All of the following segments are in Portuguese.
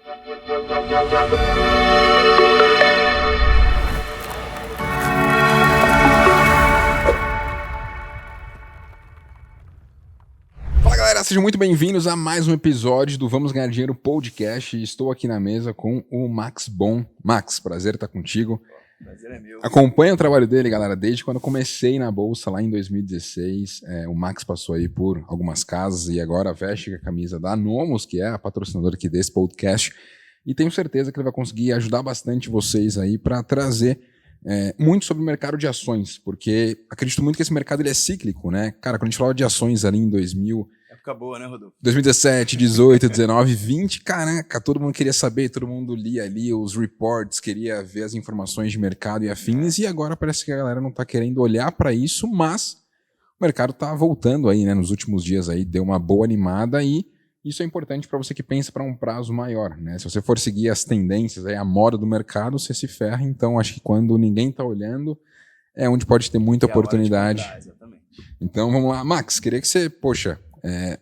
Fala galera, sejam muito bem-vindos a mais um episódio do Vamos Ganhar Dinheiro Podcast. Estou aqui na mesa com o Max Bon. Max, prazer estar contigo. Prazer é meu. Acompanho o trabalho dele, galera, desde quando eu comecei na Bolsa lá em 2016. O Max passou aí por algumas casas e agora veste a camisa da Nomos, que é a patrocinadora aqui desse podcast. E tenho certeza que ele vai conseguir ajudar bastante vocês aí para trazer muito sobre o mercado de ações, porque acredito muito que esse mercado ele é cíclico, né? Cara, quando a gente falava de ações ali em 2000... Época boa, né, Rodolfo? 2017, 18, 19, 20, caraca, todo mundo queria saber, todo mundo lia ali os reports, queria ver as informações de mercado e afins, e agora parece que a galera não tá querendo olhar para isso, mas o mercado tá voltando aí, né, nos últimos dias aí, deu uma boa animada e isso é importante para você que pensa para um prazo maior, né? Se você for seguir as tendências, aí, a moda do mercado, você se ferra, então acho que quando ninguém tá olhando, é onde pode ter muita oportunidade. Comprar, exatamente. Então vamos lá, Max, queria que você,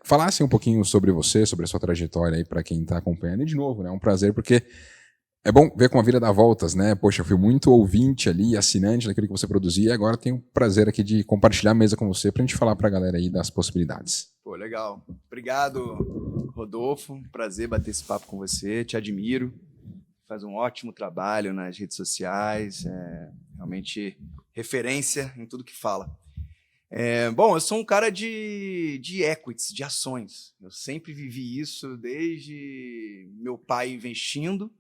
falasse um pouquinho sobre você, sobre a sua trajetória aí para quem está acompanhando. E de novo, né, é um prazer porque é bom ver como a vida dá voltas, né? Poxa, eu fui muito ouvinte ali, assinante daquilo que você produzia e agora tenho o prazer aqui de compartilhar a mesa com você para a gente falar para a galera aí das possibilidades. Pô, legal. Obrigado, Rodolfo. Prazer bater esse papo com você. Te admiro. Faz um ótimo trabalho nas redes sociais. Realmente referência em tudo que fala. Bom, eu sou um cara de equities, de ações. Eu sempre vivi isso desde meu pai investindo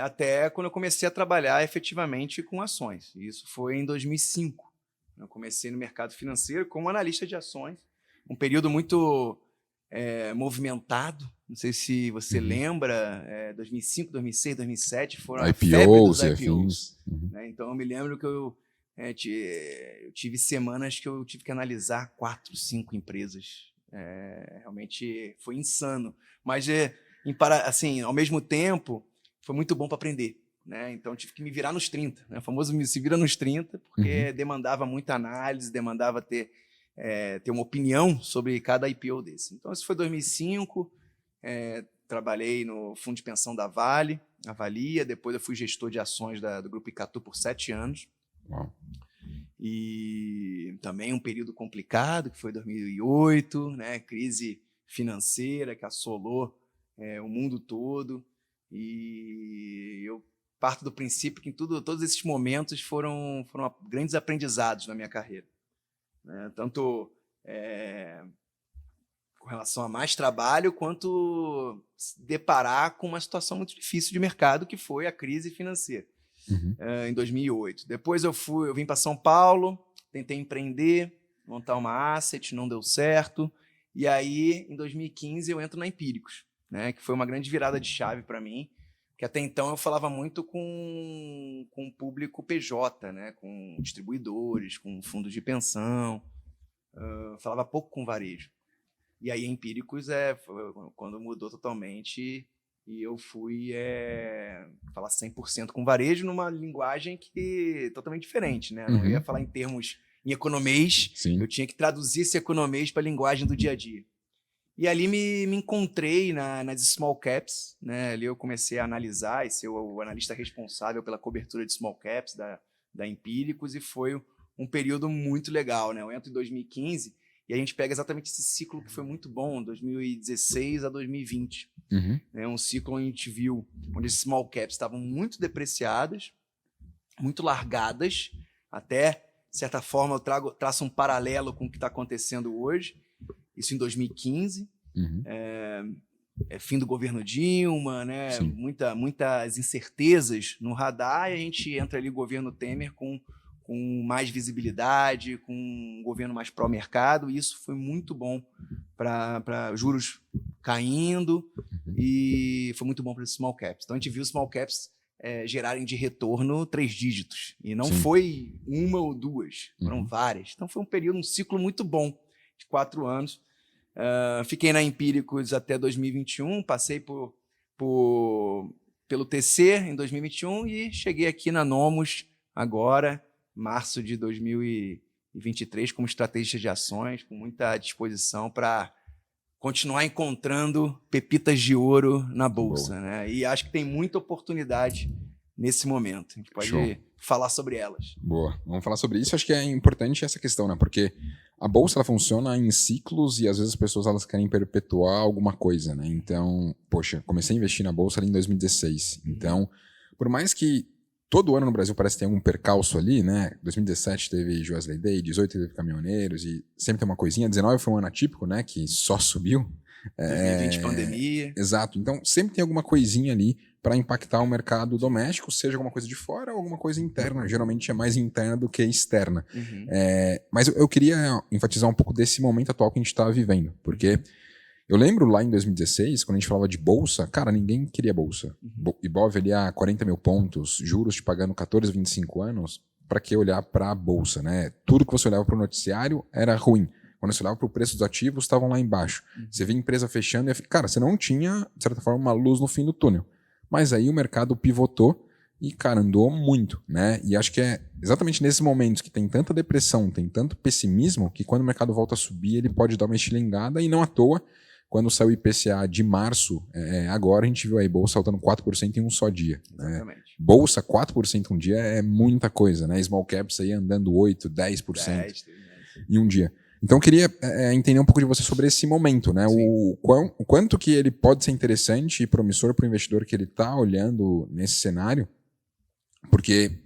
até quando eu comecei a trabalhar efetivamente com ações. Isso foi em 2005. Eu comecei no mercado financeiro como analista de ações. Um período muito movimentado. Não sei se você lembra, 2005, 2006, 2007 foram a febre dos IPOs. Né? Então eu me lembro que eu tive semanas que eu tive que analisar 4, 5 empresas. Realmente foi insano. Mas, assim, ao mesmo tempo, foi muito bom para aprender. Né? Então, tive que me virar nos 30. Né? O famoso se vira nos 30, porque demandava muita análise, demandava ter uma opinião sobre cada IPO desse. Então, isso foi 2005. Trabalhei no fundo de pensão da Vale, a Valia. Depois, eu fui gestor de ações do Grupo Icatu por 7 anos. E também um período complicado, que foi 2008, né? Crise financeira que assolou o mundo todo. E eu parto do princípio que todos esses momentos foram grandes aprendizados na minha carreira. Né? Tanto com relação a mais trabalho, quanto se deparar com uma situação muito difícil de mercado, que foi a crise financeira. Em 2008. Depois eu vim para São Paulo, tentei empreender, montar uma asset, não deu certo. E aí, em 2015, eu entro na Empíricos, né, que foi uma grande virada de chave para mim, que até então eu falava muito com o público PJ, né, com distribuidores, com fundos de pensão, falava pouco com varejo. E aí, a Empíricos foi quando mudou totalmente. E eu fui falar 100% com varejo numa linguagem que totalmente diferente, né? Não ia falar em economês. Sim. Eu tinha que traduzir esse economês para a linguagem do dia a dia. E ali me encontrei nas small caps, né? Ali eu comecei a analisar e ser o analista responsável pela cobertura de small caps da Empíricos, e foi um período muito legal, né? Eu entro em 2015 e a gente pega exatamente esse ciclo que foi muito bom, 2016 a 2020. Um ciclo onde a gente viu onde esses small caps estavam muito depreciadas, muito largadas, até, de certa forma, eu traço um paralelo com o que está acontecendo hoje. Isso em 2015. Fim do governo Dilma, né? Muitas incertezas no radar, e a gente entra ali no governo Temer com mais visibilidade, com um governo mais pró-mercado, e isso foi muito bom para juros caindo, e foi muito bom para os small caps. Então, a gente viu os small caps gerarem de retorno 3 dígitos, e não foi uma ou duas, foram várias. Então, foi um ciclo muito bom, de 4 anos. Fiquei na Empíricos até 2021, passei pelo TC em 2021 e cheguei aqui na Nomos agora, março de 2023, como estrategista de ações, com muita disposição para continuar encontrando pepitas de ouro na bolsa, Boa. né? E acho que tem muita oportunidade nesse momento. A gente pode Show. falar sobre elas. Boa. Vamos falar sobre isso. Acho que é importante essa questão, né? Porque a bolsa ela funciona em ciclos e às vezes as pessoas elas querem perpetuar alguma coisa, né? Então, poxa, comecei a investir na bolsa ali em 2016. Então, por mais que todo ano no Brasil parece que tem algum percalço ali, né? 2017 teve Joesley Day, 18 teve Caminhoneiros e sempre tem uma coisinha. 19 foi um ano atípico, né? Que só subiu. 2020 pandemia. Exato. Então, sempre tem alguma coisinha ali para impactar o mercado doméstico, seja alguma coisa de fora ou alguma coisa interna. Geralmente é mais interna do que externa. Mas eu queria enfatizar um pouco desse momento atual que a gente está vivendo, porque eu lembro lá em 2016, quando a gente falava de bolsa, cara, ninguém queria bolsa. Ibov ali a 40 mil pontos, juros te pagando 14, 25 anos, para que olhar para a bolsa, né? Tudo que você olhava para o noticiário era ruim. Quando você olhava para o preço dos ativos, estavam lá embaixo. Você via a empresa fechando e, cara, você não tinha, de certa forma, uma luz no fim do túnel. Mas aí o mercado pivotou e, cara, andou muito, né? E acho que é exatamente nesses momentos que tem tanta depressão, tem tanto pessimismo, que quando o mercado volta a subir, ele pode dar uma estilingada e não à toa. Quando saiu o IPCA de março, agora a gente viu aí bolsa saltando 4% em um só dia. Exatamente. Bolsa 4% um dia é muita coisa, né? Small caps aí andando 8%, 10% em um dia. Então eu queria entender um pouco de você sobre esse momento, né? O quanto que ele pode ser interessante e promissor para o investidor que ele está olhando nesse cenário, porque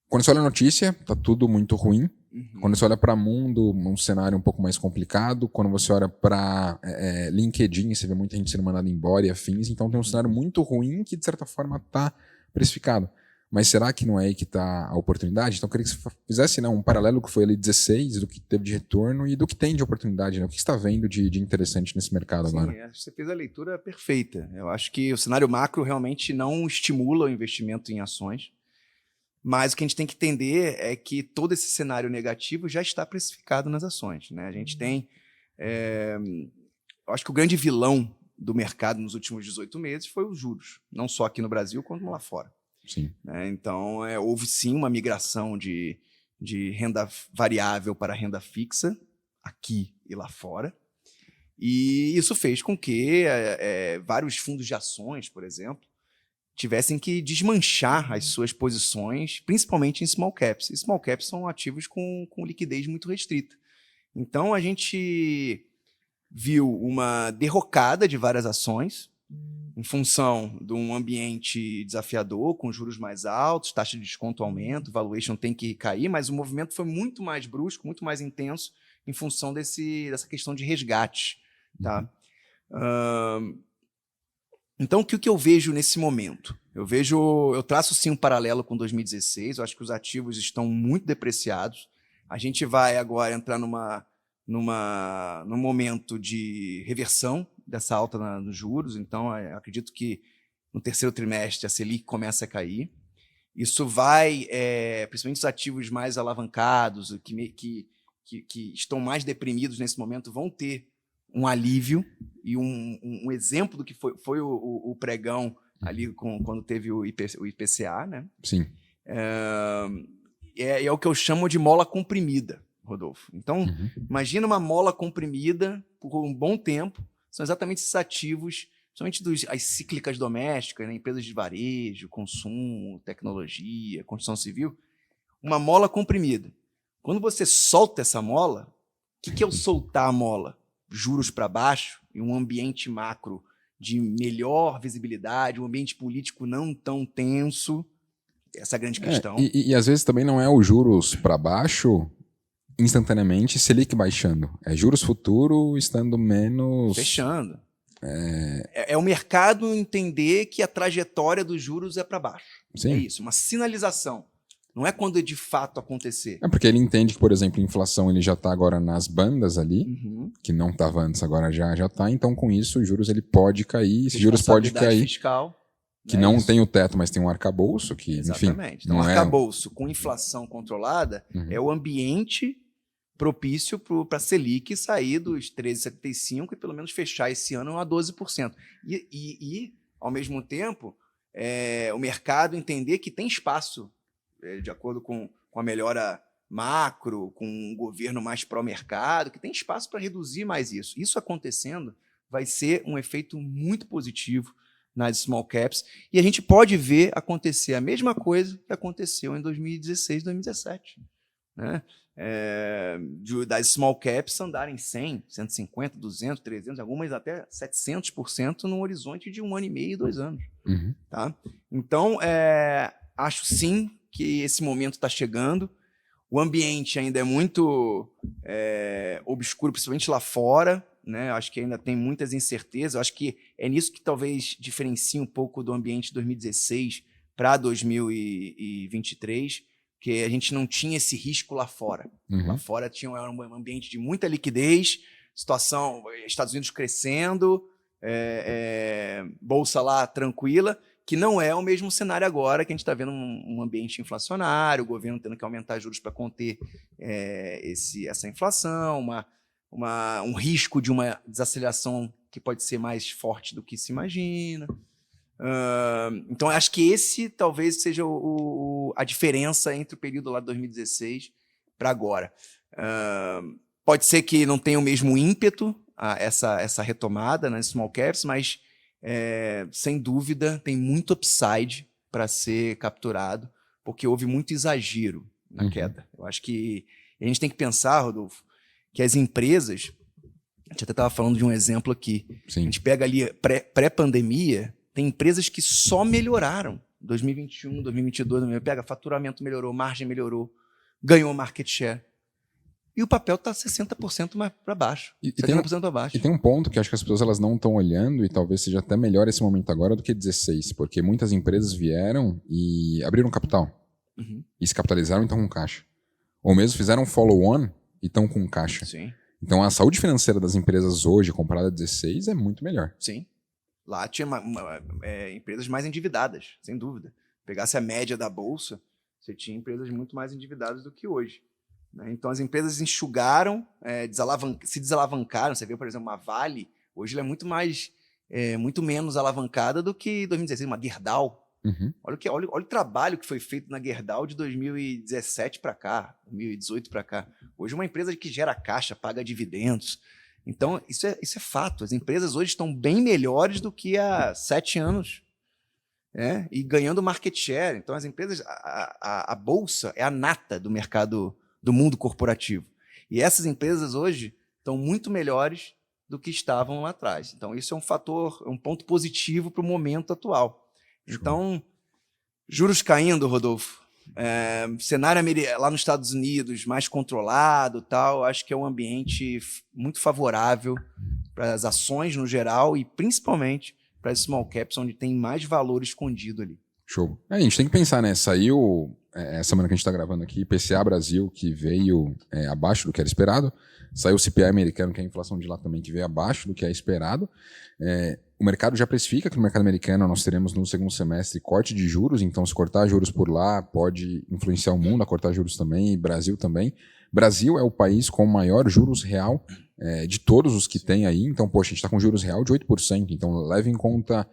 quando você olha a notícia, tá tudo muito ruim. Quando você olha para o mundo, um cenário um pouco mais complicado. Quando você olha para LinkedIn, você vê muita gente sendo mandada embora e afins. Então tem um cenário muito ruim que, de certa forma, está precificado. Mas será que não é aí que está a oportunidade? Então eu queria que você fizesse um paralelo que foi ali 16, do que teve de retorno e do que tem de oportunidade. Né? O que você está vendo de interessante nesse mercado agora? Sim, você fez a leitura perfeita. Eu acho que o cenário macro realmente não estimula o investimento em ações. Mas o que a gente tem que entender é que todo esse cenário negativo já está precificado nas ações, né? A gente tem... eu acho que o grande vilão do mercado nos últimos 18 meses foi os juros. Não só aqui no Brasil, quanto lá fora. Sim. Né? Então, houve sim uma migração de renda variável para renda fixa, aqui e lá fora. E isso fez com que vários fundos de ações, por exemplo, tivessem que desmanchar as suas posições, principalmente em small caps. E small caps são ativos com liquidez muito restrita. Então, a gente viu uma derrocada de várias ações em função de um ambiente desafiador, com juros mais altos, taxa de desconto aumenta, valuation tem que cair, mas o movimento foi muito mais brusco, muito mais intenso em função dessa questão de resgate. Tá? Então, o que eu vejo nesse momento? Eu traço sim um paralelo com 2016, eu acho que os ativos estão muito depreciados. A gente vai agora entrar num momento de reversão dessa alta nos juros, então acredito que no terceiro trimestre a Selic começa a cair. Isso vai, principalmente os ativos mais alavancados, que estão mais deprimidos nesse momento, vão ter um alívio e um exemplo do que foi o pregão ali quando teve o IPCA, né? Sim. É o que eu chamo de mola comprimida, Rodolfo. Então, imagina uma mola comprimida por um bom tempo, são exatamente esses ativos, principalmente as cíclicas domésticas, né? Empresas de varejo, consumo, tecnologia, construção civil, uma mola comprimida. Quando você solta essa mola, o que é o soltar a mola? Juros para baixo e um ambiente macro de melhor visibilidade, um ambiente político não tão tenso, essa é a grande questão. E às vezes também não é os juros para baixo instantaneamente, Selic baixando. É juros futuro estando menos... Fechando. É o mercado entender que a trajetória dos juros é para baixo. Sim. É isso, uma sinalização. Não é quando de fato acontecer. É porque ele entende que, por exemplo, a inflação ele já está agora nas bandas ali, que não estava antes, agora já está. Então, com isso, os juros ele pode cair. Esses juros pode cair. Fiscal, que não tem o teto, mas tem um arcabouço. Que, exatamente. Enfim, então, o arcabouço com inflação controlada é o ambiente propício para a Selic sair dos 13,75 e pelo menos fechar esse ano a 12%. E ao mesmo tempo, o mercado entender que tem espaço, de acordo com a melhora macro, com um governo mais pró-mercado, que tem espaço para reduzir mais isso. Isso acontecendo vai ser um efeito muito positivo nas small caps, e a gente pode ver acontecer a mesma coisa que aconteceu em 2016, 2017. Né? Das small caps andarem 100, 150, 200, 300, algumas até 700% num horizonte de 1 ano e meio, 2 anos. Uhum. Tá? Então, acho sim que esse momento está chegando. O ambiente ainda é muito obscuro, principalmente lá fora. Né? Acho que ainda tem muitas incertezas. Acho que é nisso que talvez diferencie um pouco do ambiente de 2016 para 2023, que a gente não tinha esse risco lá fora. Uhum. Lá fora tinha um ambiente de muita liquidez, situação, Estados Unidos crescendo, bolsa lá tranquila, que não é o mesmo cenário agora, que a gente está vendo um ambiente inflacionário, o governo tendo que aumentar juros para conter essa inflação, um risco de uma desaceleração que pode ser mais forte do que se imagina. Então, acho que esse talvez seja a diferença entre o período lá de 2016 para agora. Pode ser que não tenha o mesmo ímpeto essa retomada nas small caps, mas, sem dúvida, tem muito upside para ser capturado, porque houve muito exagero na queda. Eu acho que a gente tem que pensar, Rodolfo, que as empresas, a gente até estava falando de um exemplo aqui, Sim. A gente pega ali pré-pandemia, tem empresas que só melhoraram, 2021, 2022, pega faturamento melhorou, margem melhorou, ganhou market share. E o papel está 60% mais para baixo, 70% para baixo. E tem um ponto que acho que as pessoas elas não estão olhando, e talvez seja até melhor esse momento agora do que 16, porque muitas empresas vieram e abriram capital, e se capitalizaram e estão com caixa. Ou mesmo fizeram um follow-on e estão com caixa. Sim. Então a saúde financeira das empresas hoje, comparada a 16, é muito melhor. Sim. Lá tinha empresas mais endividadas, sem dúvida. Pegasse a média da bolsa, você tinha empresas muito mais endividadas do que hoje. Né? Então as empresas enxugaram, se desalavancaram. Você vê, por exemplo, uma Vale, hoje ela é muito menos alavancada do que 2016, uma Gerdau. Olha o trabalho que foi feito na Gerdau de 2017 para cá, 2018 para cá. Hoje é uma empresa que gera caixa, paga dividendos. Então, isso é fato. As empresas hoje estão bem melhores do que há 7 anos. E ganhando market share. Então, as empresas, a bolsa é a nata do mercado, do mundo corporativo. E essas empresas hoje estão muito melhores do que estavam lá atrás. Então, isso é um ponto positivo para o momento atual. Então, juros caindo, Rodolfo, cenário lá nos Estados Unidos mais controlado, tal, acho que é um ambiente muito favorável para as ações no geral e principalmente para as small caps, onde tem mais valor escondido ali. Show. A gente tem que pensar, né? Saiu essa semana que a gente está gravando aqui, IPCA Brasil, que veio abaixo do que era esperado. Saiu o CPI americano, que é a inflação de lá também, que veio abaixo do que é esperado. O mercado já precifica que no mercado americano nós teremos no segundo semestre corte de juros, então se cortar juros por lá pode influenciar o mundo a cortar juros também, e Brasil também. Brasil é o país com o maior juros real de todos os que tem aí, então, poxa, a gente está com juros real de 8%, então leve em conta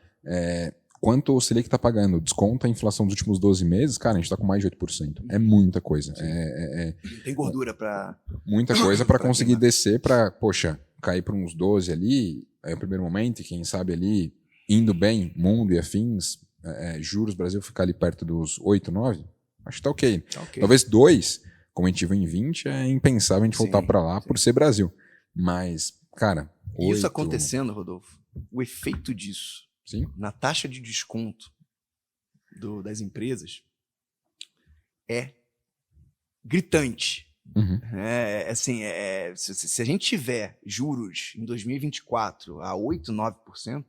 quanto o Selic está pagando, desconta a inflação dos últimos 12 meses, cara, a gente está com mais de 8%. É muita coisa. Tem gordura para... Muita coisa para conseguir descer para, poxa, cair para uns 12 ali, é o primeiro momento, e quem sabe ali, indo bem, mundo e afins, juros, Brasil ficar ali perto dos 8, 9, acho que tá ok. Talvez 2, como a gente viu em 20, é impensável a gente voltar para lá por ser Brasil. Mas, cara... 8... Isso acontecendo, Rodolfo, o efeito disso na taxa de desconto das empresas é gritante. Se a gente tiver juros em 2024 a 8%, 9%,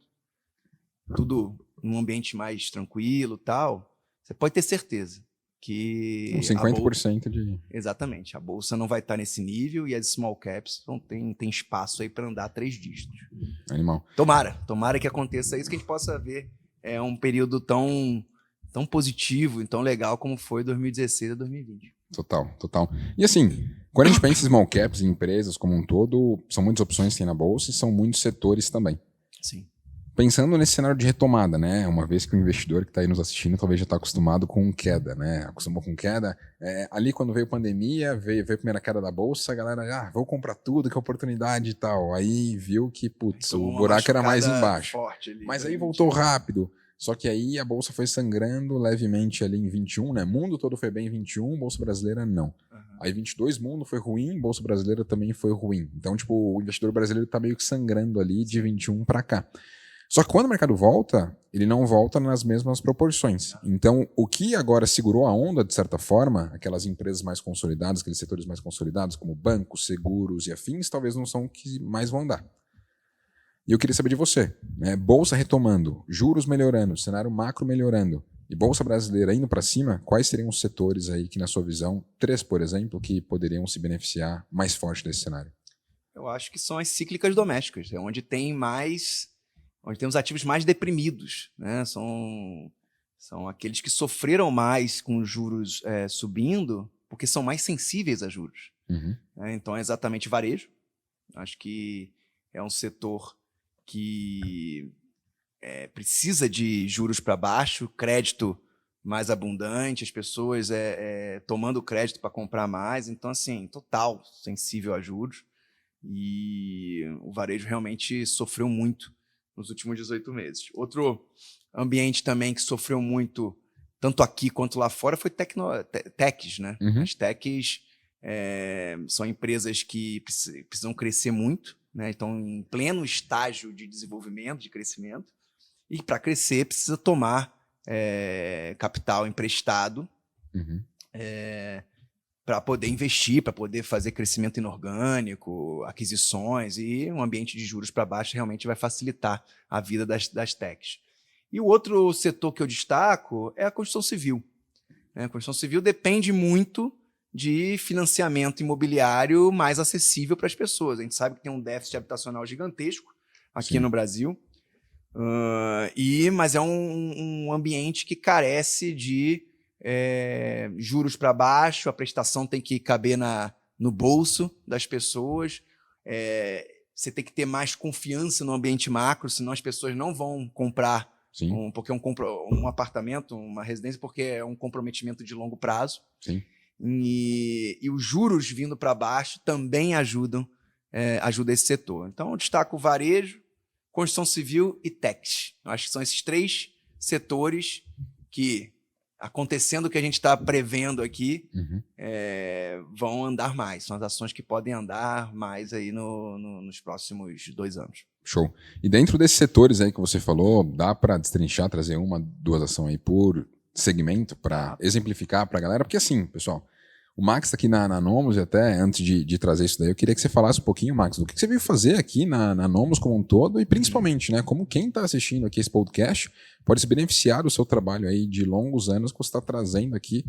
tudo num ambiente mais tranquilo, tal, você pode ter certeza que... 50% de... Exatamente. A bolsa não vai estar nesse nível e as small caps tem espaço aí para andar 3 dígitos. Animal. Tomara que aconteça isso, que a gente possa ver um período tão positivo e tão legal como foi 2016 a 2020. Total. E assim, quando a gente pensa em small caps e empresas como um todo, são muitas opções que tem na bolsa e são muitos setores também. Sim. Pensando nesse cenário de retomada, né? Uma vez que o investidor que está aí nos assistindo talvez já está acostumado com queda, né? Acostumou com queda. Ali quando veio a pandemia, veio a primeira queda da bolsa, a galera, vou comprar tudo, que oportunidade e tal. Aí viu que, putz, o buraco era mais embaixo. Forte ali, mas aí voltou rápido. Só que aí a bolsa foi sangrando levemente ali em 21, né? Mundo todo foi bem em 21, bolsa brasileira não. Aí 22, mundo foi ruim, bolsa brasileira também foi ruim. Então, tipo, o investidor brasileiro tá meio que sangrando ali de 21 para cá. Só que quando o mercado volta, ele não volta nas mesmas proporções. Então, o que agora segurou a onda, de certa forma, aquelas empresas mais consolidadas, aqueles setores mais consolidados, como bancos, seguros e afins, talvez não são o que mais vão andar. E eu queria saber de você, né? Bolsa retomando, juros melhorando, cenário macro melhorando e bolsa brasileira indo para cima, quais seriam os setores aí que, na sua visão, 3, por exemplo, que poderiam se beneficiar mais forte desse cenário? Eu acho que são as cíclicas domésticas, onde tem os ativos mais deprimidos, né? São aqueles que sofreram mais com os juros subindo, porque são mais sensíveis a juros. Então, é exatamente varejo. Acho que é um setor que precisa de juros para baixo, crédito mais abundante, as pessoas tomando crédito para comprar mais. Então, assim, total sensível a juros. E o varejo realmente sofreu muito nos últimos 18 meses. Outro ambiente também que sofreu muito, tanto aqui quanto lá fora, foi techs, né? As techs são empresas que precisam crescer muito, né? Estão em pleno estágio de desenvolvimento, de crescimento, e para crescer precisa tomar capital emprestado para poder investir, para poder fazer crescimento inorgânico, aquisições, e um ambiente de juros para baixo realmente vai facilitar a vida das techs. E o outro setor que eu destaco é a construção civil. A construção civil depende muito de financiamento imobiliário mais acessível para as pessoas. A gente sabe que tem um déficit habitacional gigantesco aqui no Brasil, mas é um ambiente que carece de juros para baixo, a prestação tem que caber no bolso das pessoas, você tem que ter mais confiança no ambiente macro, senão as pessoas não vão comprar porque um apartamento, uma residência, porque é um comprometimento de longo prazo. E os juros vindo para baixo também ajudam esse setor. Então, eu destaco o varejo, construção civil e techs. Eu acho que são esses 3 setores que, acontecendo o que a gente está prevendo aqui, vão andar mais. São as ações que podem andar mais aí nos próximos 2 anos. Show. E dentro desses setores aí que você falou, dá para destrinchar, trazer 1, 2 ações aí por segmento para exemplificar para a galera? Porque assim, pessoal, o Max está aqui na Nomos, e até antes de trazer isso daí, eu queria que você falasse um pouquinho, Max, do que você veio fazer aqui na Nomos como um todo e principalmente, né, como quem está assistindo aqui esse podcast pode se beneficiar do seu trabalho aí de longos anos que você está trazendo aqui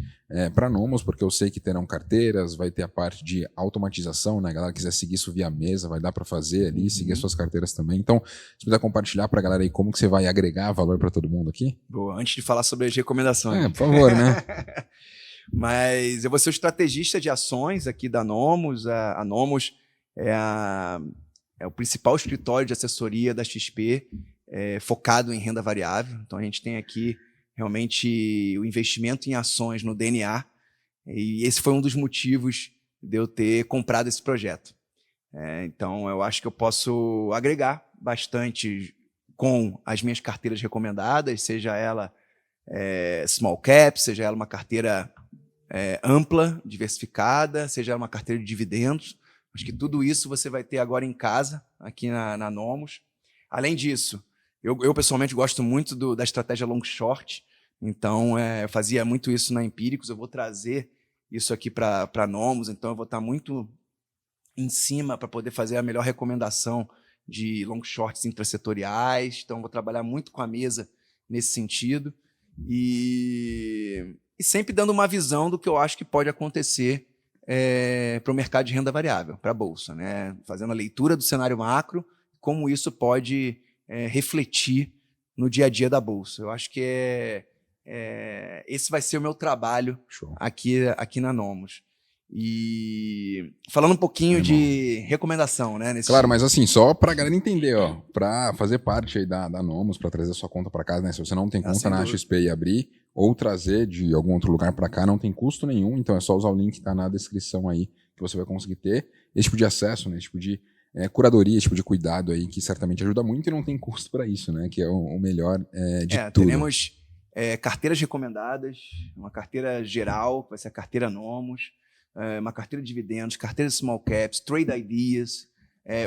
para a Nomos, porque eu sei que terão carteiras, vai ter a parte de automatização, né, a galera quiser seguir isso via mesa, vai dar para fazer ali, seguir as suas carteiras também. Então, se puder compartilhar para a galera aí como que você vai agregar valor para todo mundo aqui. Boa, antes de falar sobre as recomendações. Por favor, né? Mas eu vou ser o estrategista de ações aqui da Nomos. A Nomos é o principal escritório de assessoria da XP, focado em renda variável. Então, a gente tem aqui realmente o investimento em ações no DNA, e esse foi um dos motivos de eu ter comprado esse projeto. Então, eu acho que eu posso agregar bastante com as minhas carteiras recomendadas, seja ela small cap, seja ela uma carteira ampla, diversificada, seja uma carteira de dividendos. Acho que tudo isso você vai ter agora em casa, aqui na Nomos. Além disso, eu pessoalmente gosto muito da estratégia long short, então eu fazia muito isso na Empíricos, eu vou trazer isso aqui para a Nomos, então eu vou estar muito em cima para poder fazer a melhor recomendação de long shorts intrasetoriais, então vou trabalhar muito com a mesa nesse sentido, e sempre dando uma visão do que eu acho que pode acontecer para o mercado de renda variável, para a Bolsa, né? Fazendo a leitura do cenário macro, como isso pode refletir no dia a dia da Bolsa. Eu acho que esse vai ser o meu trabalho aqui na Nomos. E falando um pouquinho de recomendação, né? Claro, mas assim, só pra galera entender, ó, pra fazer parte aí da Nomos, pra trazer sua conta pra casa, né? Se você não tem conta na XP e abrir, ou trazer de algum outro lugar pra cá, não tem custo nenhum, então é só usar o link que tá na descrição aí, que você vai conseguir ter esse tipo de acesso, né? Esse tipo de curadoria, esse tipo de cuidado aí, que certamente ajuda muito e não tem custo pra isso, né? Que é o melhor de tudo. Teremos carteiras recomendadas, uma carteira geral, que vai ser a carteira Nomos, uma carteira de dividendos, carteira de small caps, trade ideas,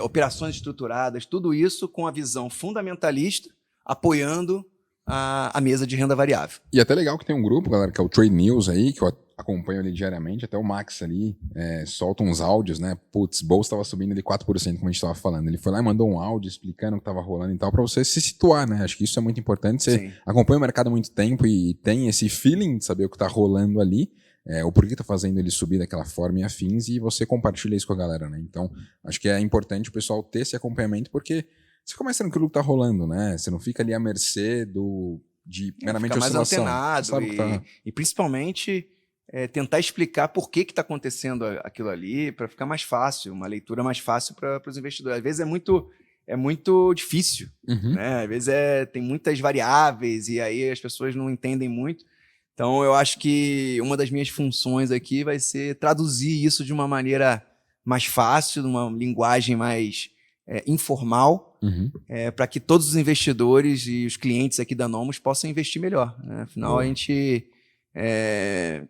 operações estruturadas, tudo isso com a visão fundamentalista, apoiando a mesa de renda variável. E até legal que tem um grupo, galera, que é o Trade News aí, que eu acompanho ali diariamente, até o Max ali solta uns áudios, né? Putz, bolsa estava subindo ali 4%, como a gente estava falando. Ele foi lá e mandou um áudio explicando o que estava rolando e tal, para você se situar, né? Acho que isso é muito importante. Você acompanha o mercado há muito tempo e tem esse feeling de saber o que está rolando ali, o porquê está fazendo ele subir daquela forma e afins, e você compartilha isso com a galera, né? Então, acho que é importante o pessoal ter esse acompanhamento, porque você começa naquilo que tá rolando, né? Você não fica ali à mercê de meramente oscilação. Mais antenado e principalmente tentar explicar por que está acontecendo aquilo ali, para ficar mais fácil, uma leitura mais fácil para os investidores. Às vezes é muito difícil, né? Às vezes tem muitas variáveis e aí as pessoas não entendem muito. Então, eu acho que uma das minhas funções aqui vai ser traduzir isso de uma maneira mais fácil, de uma linguagem mais informal, para que todos os investidores e os clientes aqui da Nomos possam investir melhor, né? Afinal, a gente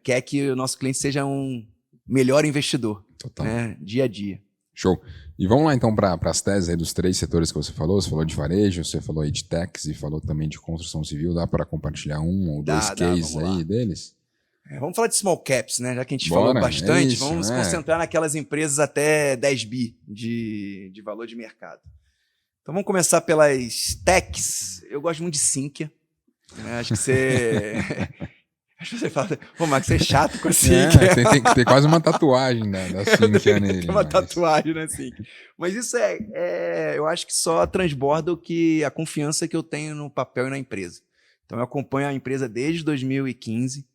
quer que o nosso cliente seja um melhor investidor, né? Dia a dia. Show. E vamos lá então para as teses aí dos 3 setores que você falou. Você falou de varejo, você falou aí de techs e falou também de construção civil. Dá para compartilhar um ou dois cases aí deles? Vamos falar de small caps, né? Já que a gente falou bastante, vamos se concentrar naquelas empresas até 10 bi de valor de mercado. Então vamos começar pelas techs. Eu gosto muito de Sinqia, né? Acho que você... Acho que você fala, pô, Max, você é chato com a Sinqia. Tem que ter quase uma tatuagem da Sinqia nele. Tem uma tatuagem na Sinqia. Mas isso eu acho que só transborda a confiança que eu tenho no papel e na empresa. Então eu acompanho a empresa desde 2015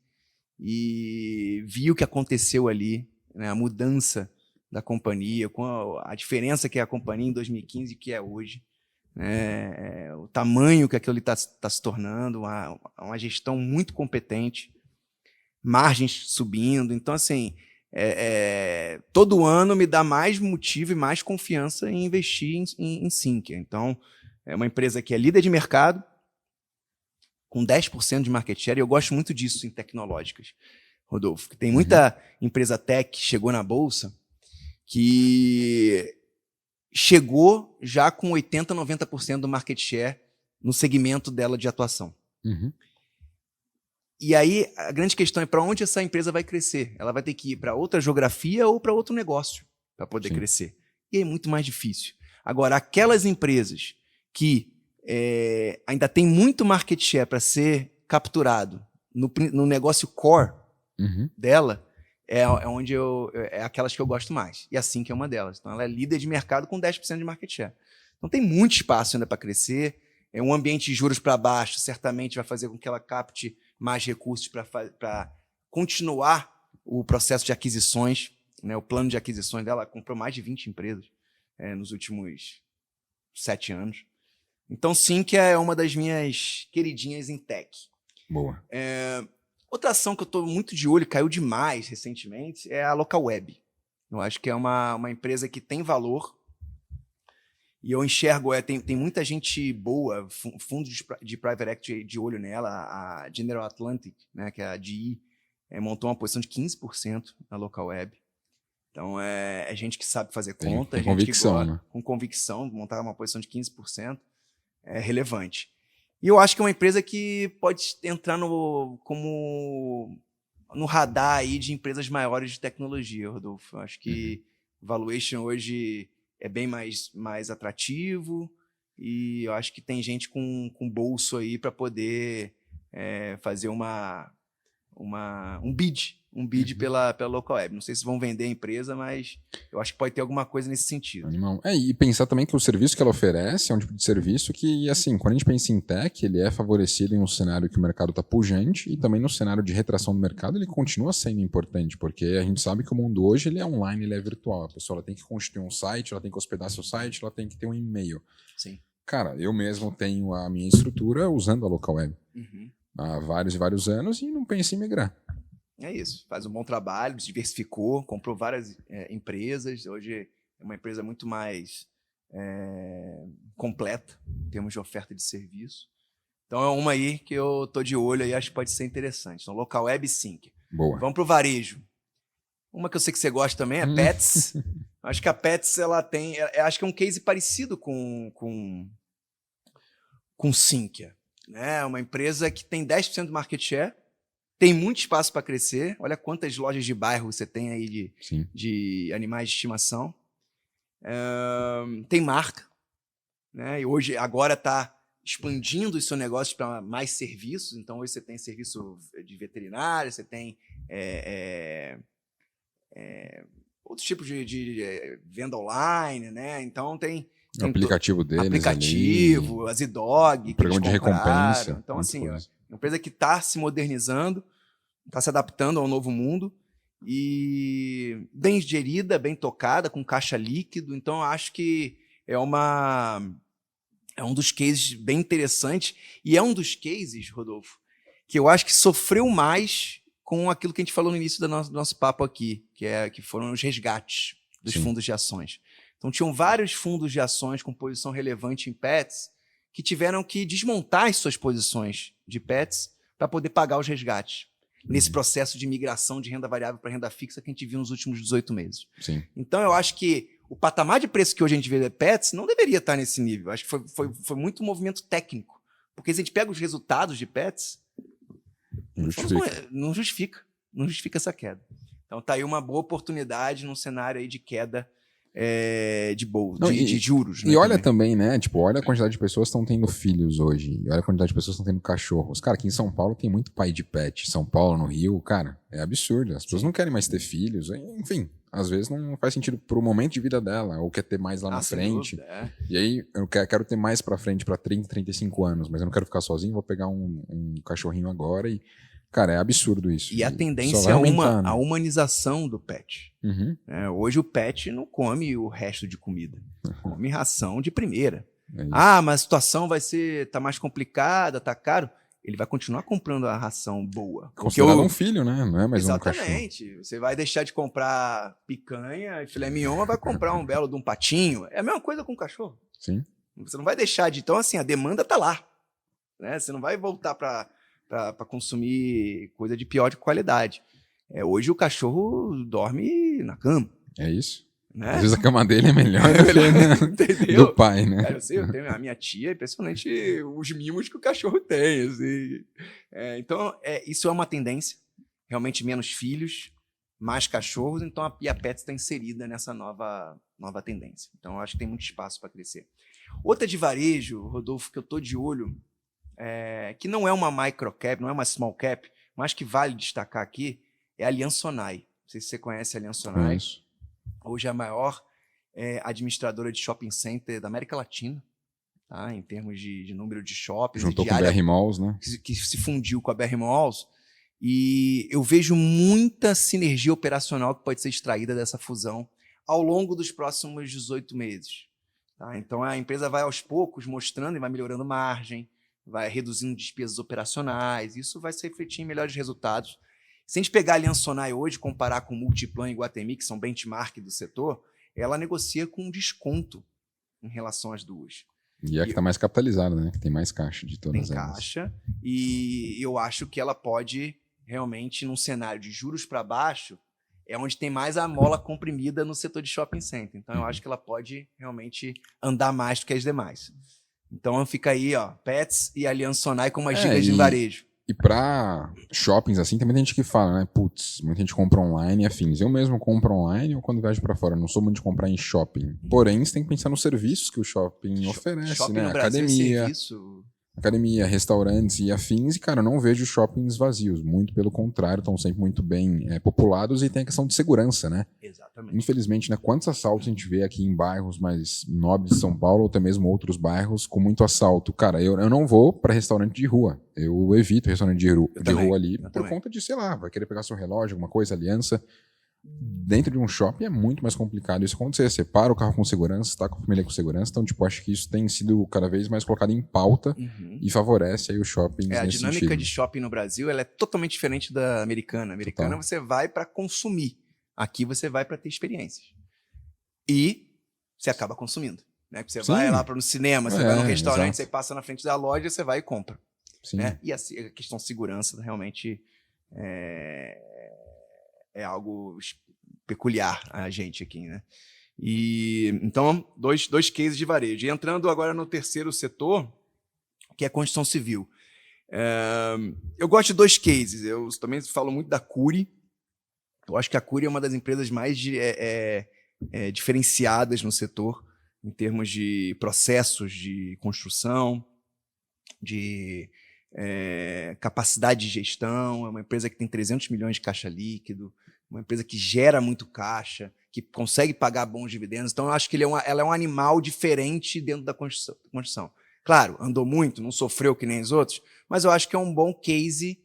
e vi o que aconteceu ali, né? A mudança da companhia, com a diferença que é a companhia em 2015 e que é hoje. O tamanho que aquilo está se tornando, uma gestão muito competente, margens subindo. Então, assim, todo ano me dá mais motivo e mais confiança em investir em Sinqia. Então, é uma empresa que é líder de mercado, com 10% de market share, e eu gosto muito disso em tecnológicas, Rodolfo. Tem muita empresa tech que chegou na Bolsa que chegou já com 80%, 90% do market share no segmento dela de atuação. E aí, a grande questão é para onde essa empresa vai crescer. Ela vai ter que ir para outra geografia ou para outro negócio para poder crescer. E aí é muito mais difícil. Agora, aquelas empresas que ainda tem muito market share para ser capturado no negócio core dela, onde é aquelas que eu gosto mais. E assim que é uma delas. Então, ela é líder de mercado com 10% de market share. Então, tem muito espaço ainda para crescer. Um ambiente de juros para baixo certamente vai fazer com que ela capte mais recursos para continuar o processo de aquisições, né? O plano de aquisições dela comprou mais de 20 empresas nos últimos 7 anos. Então, sim, que é uma das minhas queridinhas em tech. Boa. Outra ação que eu estou muito de olho, caiu demais recentemente, é a Localweb. Eu acho que é uma empresa que tem valor. E eu enxergo, tem muita gente boa, fundos de private equity de olho nela. A General Atlantic, né, que é a GE, montou uma posição de 15% na Localweb. Então, é gente que sabe fazer conta, tem gente convicção, que gosta, né? Com convicção, montar uma posição de 15% é relevante. E eu acho que é uma empresa que pode entrar no radar aí de empresas maiores de tecnologia, Rodolfo. Eu acho que valuation hoje é bem mais atrativo e eu acho que tem gente com bolso aí para poder fazer um bid um bid pela Local Web. Não sei se vão vender a empresa, mas eu acho que pode ter alguma coisa nesse sentido. Animal. E pensar também que o serviço que ela oferece é um tipo de serviço que, assim, quando a gente pensa em tech, ele é favorecido em um cenário que o mercado está pujante e também no cenário de retração do mercado ele continua sendo importante, porque a gente sabe que o mundo hoje ele é online, ele é virtual. A pessoa ela tem que constituir um site, ela tem que hospedar seu site, ela tem que ter um e-mail. Sim. Cara, eu mesmo tenho a minha estrutura usando a Local Web há vários e vários anos e não penso em migrar. É isso, faz um bom trabalho, se diversificou, comprou várias empresas, hoje é uma empresa muito mais completa em termos de oferta de serviço. Então é uma aí que eu tô de olho e acho que pode ser interessante. Então, Local Web Sync. Boa. Vamos para o varejo. Uma que eu sei que você gosta também é Pets. Acho que a Pets ela tem, acho que é um case parecido com Sinqia, né? Uma empresa que tem 10% do market share. Tem muito espaço para crescer. Olha quantas lojas de bairro você tem aí de animais de estimação. Tem marca, né? E hoje, agora está expandindo o seu negócio para mais serviços. Então, hoje você tem serviço de veterinário, você tem outros tipos de venda online, né? Então, tem o aplicativo deles aplicativo, ali, a Zidog, programa de recompensa. Então, assim, ó, uma empresa que está se modernizando, está se adaptando ao novo mundo e bem gerida, bem tocada, com caixa líquido. Então, acho que é um dos cases bem interessantes e é um dos cases, Rodolfo, que eu acho que sofreu mais com aquilo que a gente falou no início do nosso papo aqui, que foram os resgates dos fundos de ações. Então, tinham vários fundos de ações com posição relevante em pets que tiveram que desmontar as suas posições de pets para poder pagar os resgates nesse processo de migração de renda variável para renda fixa que a gente viu nos últimos 18 meses. Sim. Então, eu acho que o patamar de preço que hoje a gente vê de pets não deveria estar nesse nível. Acho que foi muito movimento técnico. Porque se a gente pega os resultados de pets, não justifica essa queda. Então, está aí uma boa oportunidade num cenário aí de queda de juros. E olha também, né? Tipo, olha a quantidade de pessoas que estão tendo filhos hoje. Olha a quantidade de pessoas que estão tendo cachorros. Cara, aqui em São Paulo tem muito pai de pet. São Paulo, no Rio, cara, é absurdo. As pessoas não querem mais ter filhos. Enfim, às vezes não faz sentido pro momento de vida dela, ou quer ter mais lá na frente. Dúvida, E aí, eu quero ter mais pra frente, pra 30, 35 anos, mas eu não quero ficar sozinho, vou pegar um cachorrinho agora e... Cara, é absurdo isso. E a tendência é a humanização do pet. Hoje o pet não come o resto de comida. Come ração de primeira. Mas a situação tá mais complicada, tá caro. Ele vai continuar comprando a ração boa. Considerado um filho, né? Não é mais um cachorro. Exatamente. Você vai deixar de comprar picanha e filé mignon, mas vai comprar um belo de um patinho. É a mesma coisa com o cachorro. Sim. Você não vai deixar de... Então, assim, a demanda tá lá. Né? Você não vai voltar para consumir coisa de pior de qualidade. Hoje o cachorro dorme na cama. É isso. Né? Às vezes a cama dele é melhor do pai, né? Cara, eu tenho a minha tia, impressionante os mimos que o cachorro tem. Assim. Então, isso é uma tendência. Realmente menos filhos, mais cachorros. Então, a Pets está inserida nessa nova tendência. Então, eu acho que tem muito espaço para crescer. Outra de varejo, Rodolfo, que eu estou de olho, que não é uma microcap, não é uma small cap, mas que vale destacar aqui, é a Aliansce Sonae. Não sei se você conhece a Aliansce Sonae. Hoje é a maior administradora de shopping center da América Latina, tá? Em termos de número de shoppings. Juntou com a BR Malls, né? Que se fundiu com a BR Malls. E eu vejo muita sinergia operacional que pode ser extraída dessa fusão ao longo dos próximos 18 meses. Tá? Então, a empresa vai aos poucos mostrando e vai melhorando margem, vai reduzindo despesas operacionais, isso vai se refletir em melhores resultados. Se a gente pegar a Aliansce Sonae hoje e comparar com o Multiplan e Iguatemi, que são benchmark do setor, ela negocia com um desconto em relação às duas. E é que está mais capitalizada, né? Que tem mais caixa de todas elas. Tem caixa, e eu acho que ela pode realmente, num cenário de juros para baixo, é onde tem mais a mola comprimida no setor de shopping center. Então, eu acho que ela pode realmente andar mais do que as demais. Então fica aí, ó, Pets e Aliansce Sonae com umas dicas de varejo. E para shoppings assim, também tem gente que fala, né? Putz, muita gente compra online e afins. Eu mesmo compro online ou quando viajo para fora. Não sou muito de comprar em shopping. Porém, você tem que pensar nos serviços que o shopping oferece, shopping né? No Brasil academia. É serviço. academia, restaurantes e afins, e, cara, eu não vejo shoppings vazios. Muito pelo contrário, estão sempre muito bem populados, e tem a questão de segurança, né? Exatamente. Infelizmente, né, quantos assaltos a gente vê aqui em bairros mais nobres de São Paulo, ou até mesmo outros bairros com muito assalto. Cara, eu não vou para restaurante de rua. Eu evito restaurante de rua ali por conta de, sei lá, vai querer pegar seu relógio, alguma coisa, aliança. Dentro de um shopping é muito mais complicado isso acontecer. Você para o carro com segurança, está com a família com segurança. Então, tipo, acho que isso tem sido cada vez mais colocado em pauta e favorece aí o shopping. A dinâmica de shopping no Brasil ela é totalmente diferente da americana. A americana você vai para consumir. Aqui você vai para ter experiências. E você acaba consumindo. Né? Você vai lá para no cinema, você vai num restaurante, você passa na frente da loja, você vai e compra. Né? E a questão de segurança realmente é algo peculiar a gente aqui, né? E então, dois cases de varejo. E entrando agora no terceiro setor, que é a construção civil. Eu gosto de 2 cases. Eu também falo muito da Cury. Eu acho que a Cury é uma das empresas mais diferenciadas no setor, em termos de processos de construção, de capacidade de gestão. É uma empresa que tem 300 milhões de caixa líquido, uma empresa que gera muito caixa, que consegue pagar bons dividendos. Então, eu acho que ela é um animal diferente dentro da construção. Claro, andou muito, não sofreu que nem os outros, mas eu acho que é um bom case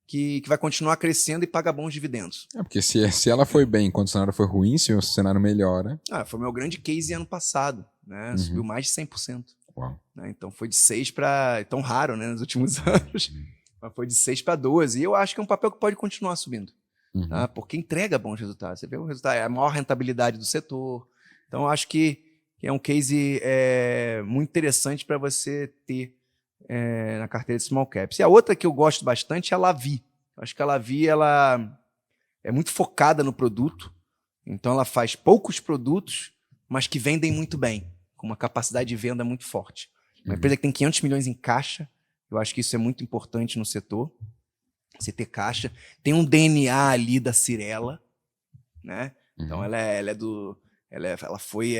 que vai continuar crescendo e paga bons dividendos. Porque se ela foi bem quando o cenário foi ruim, se o cenário melhora... Foi meu grande case ano passado, né? Subiu mais de 100%. Uau. Né? Então foi de 6 para... Tão raro, né, nos últimos anos. Mas foi de 6 para 12. E eu acho que é um papel que pode continuar subindo. Tá? Porque entrega bons resultados. Você vê o resultado, é a maior rentabilidade do setor. Então eu acho que é um case muito interessante para você ter na carteira de small caps. E a outra que eu gosto bastante é a Lavi. Eu acho que a Lavi ela é muito focada no produto. Então ela faz poucos produtos, mas que vendem muito bem, com uma capacidade de venda muito forte. Uma empresa que tem 500 milhões em caixa. Eu acho que isso é muito importante no setor. Você ter caixa. Tem um DNA ali da Cyrela, né? Então ela foi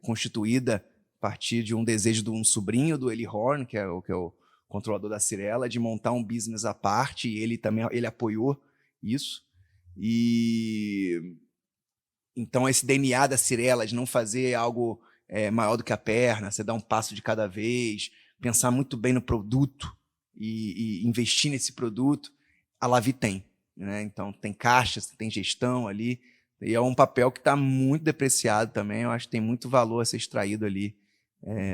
constituída a partir de um desejo de um sobrinho do Eli Horn, que é o controlador da Cyrela, de montar um business à parte, e ele apoiou isso. E então esse DNA da Cyrela de não fazer algo maior do que a perna, você dar um passo de cada vez, pensar muito bem no produto e investir nesse produto, a Lavi tem. Né? Então tem caixa, tem gestão ali, e é um papel que está muito depreciado também. Eu acho que tem muito valor a ser extraído ali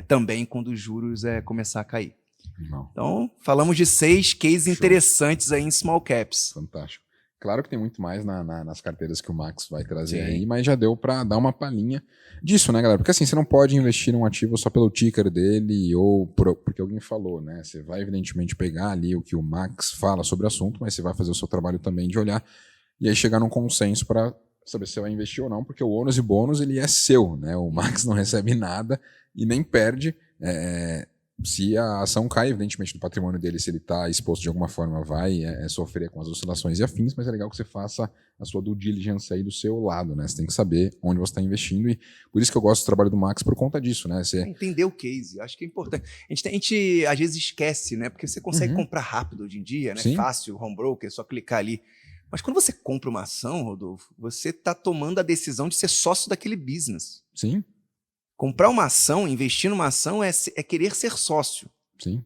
também quando os juros começar a cair. Não. Então, falamos de 6 cases interessantes aí em small caps. Fantástico. Claro que tem muito mais nas carteiras que o Max vai trazer aí, mas já deu para dar uma palhinha disso, né, galera? Porque assim, você não pode investir num ativo só pelo ticker dele ou porque alguém falou, né? Você vai evidentemente pegar ali o que o Max fala sobre o assunto, mas você vai fazer o seu trabalho também de olhar e aí chegar num consenso para saber se você vai investir ou não, porque o ônus e bônus ele é seu, né? O Max não recebe nada e nem perde. Se a ação cai, evidentemente, no patrimônio dele, se ele está exposto de alguma forma, vai sofrer com as oscilações e afins, mas é legal que você faça a sua due diligence aí do seu lado, né? Você tem que saber onde você está investindo e por isso que eu gosto do trabalho do Max por conta disso, né? Entender o case, acho que é importante. A gente às vezes esquece, né? Porque você consegue comprar rápido hoje em dia, né? Sim. Fácil, home broker, é só clicar ali. Mas quando você compra uma ação, Rodolfo, você está tomando a decisão de ser sócio daquele business. Sim. Comprar uma ação, investir numa ação é querer ser sócio. Sim.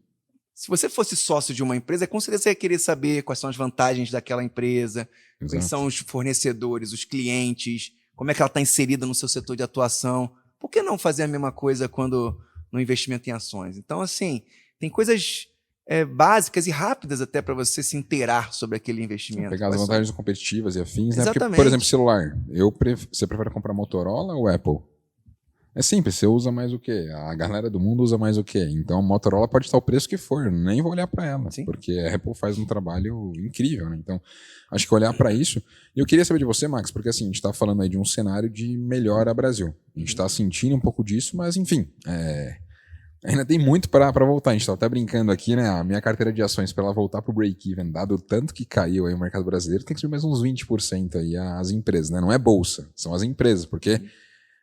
Se você fosse sócio de uma empresa, com certeza você ia querer saber quais são as vantagens daquela empresa, quais são os fornecedores, os clientes, como é que ela está inserida no seu setor de atuação. Por que não fazer a mesma coisa no investimento em ações? Então, assim, tem coisas básicas e rápidas até para você se inteirar sobre aquele investimento. Pegar as vantagens competitivas e afins, né? Exatamente. Porque, por exemplo, celular. Você prefere comprar Motorola ou Apple? É simples, você usa mais o quê? A galera do mundo usa mais o quê? Então a Motorola pode estar o preço que for, nem vou olhar para ela, porque a Apple faz um trabalho incrível, né? Então acho que olhar para isso. E eu queria saber de você, Max, porque assim, a gente está falando aí de um cenário de melhora Brasil. A gente está sentindo um pouco disso, mas enfim, ainda tem muito para voltar. A gente está até brincando aqui, né? A minha carteira de ações, para ela voltar para o break-even, dado o tanto que caiu aí o mercado brasileiro, tem que subir mais uns 20% aí as empresas, né? Não é bolsa, são as empresas, porque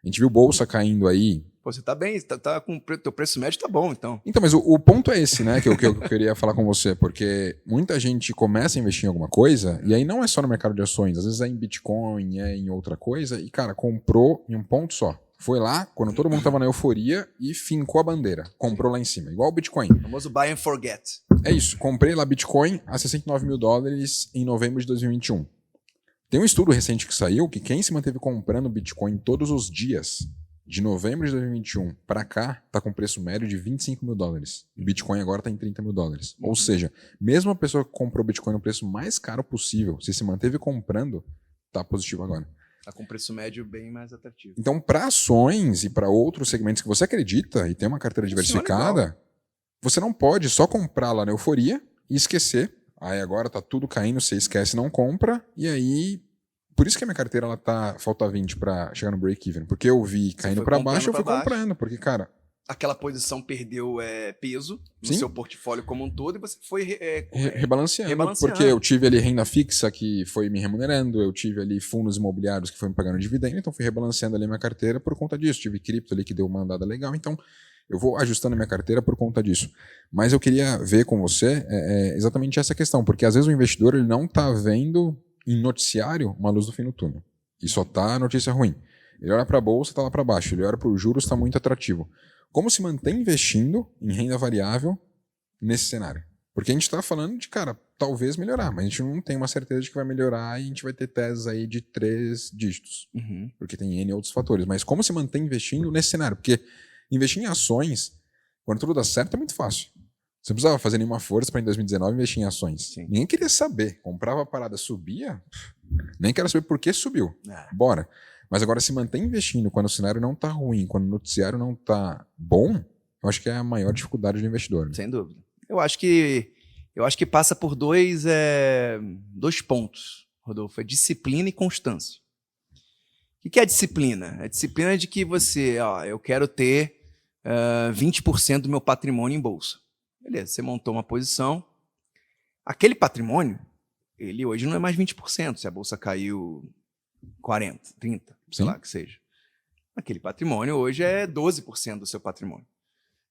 a gente viu bolsa caindo aí Pô, você tá bem, tá com o teu preço médio tá bom, então. Então, mas o ponto é esse, né, que eu queria falar com você, porque muita gente começa a investir em alguma coisa, e aí não é só no mercado de ações, às vezes é em Bitcoin, é em outra coisa, e, cara, comprou em um ponto só. Foi lá, quando todo mundo tava na euforia, e fincou a bandeira. Comprou lá em cima, igual o Bitcoin. O famoso buy and forget. É isso, comprei lá Bitcoin a $69 mil em novembro de 2021. Tem um estudo recente que saiu que quem se manteve comprando Bitcoin todos os dias, de novembro de 2021 para cá, tá com preço médio de $25 mil. O Bitcoin agora tá em $30 mil. Ou seja, mesmo a pessoa que comprou Bitcoin no preço mais caro possível, se manteve comprando, tá positivo agora. Tá com preço médio bem mais atrativo. Então, para ações e para outros segmentos que você acredita e tem uma carteira diversificada, você não pode só comprar lá na euforia e esquecer. Aí agora tá tudo caindo, você esquece, não compra, e aí... Por isso que a minha carteira ela falta 20 para chegar no break-even. Porque eu vi caindo para baixo, eu fui comprando. Porque, cara... Aquela posição perdeu peso no seu portfólio como um todo e você foi rebalanceando. Porque eu tive ali renda fixa que foi me remunerando, eu tive ali fundos imobiliários que foi me pagando dividendo, então fui rebalanceando ali minha carteira por conta disso. Tive cripto ali que deu uma andada legal, então eu vou ajustando minha carteira por conta disso. Mas eu queria ver com você exatamente essa questão, porque às vezes o investidor ele não está vendo... em noticiário, uma luz do fim no túnel. E só tá notícia ruim. Ele olha para a bolsa, tá lá para baixo. Ele olha para os juros, está muito atrativo. Como se mantém investindo em renda variável nesse cenário? Porque a gente está falando de, cara, talvez melhorar, mas a gente não tem uma certeza de que vai melhorar e a gente vai ter teses aí de 3 dígitos. Porque tem N outros fatores. Mas como se mantém investindo nesse cenário? Porque investir em ações, quando tudo dá certo, é muito fácil. Você não precisava fazer nenhuma força para em 2019 investir em ações. Sim. Ninguém queria saber. Comprava a parada, subia, nem quero saber por que subiu. Bora. Mas agora se mantém investindo quando o cenário não está ruim, quando o noticiário não está bom, eu acho que é a maior dificuldade do investidor. Né? Sem dúvida. Eu acho que passa por dois pontos, Rodolfo. É disciplina e constância. O que é a disciplina? A disciplina é de que eu quero ter 20% do meu patrimônio em bolsa. Beleza, você montou uma posição. Aquele patrimônio, ele hoje não é mais 20%. Se a bolsa caiu 40%, 30%, sei lá que seja. Aquele patrimônio hoje é 12% do seu patrimônio.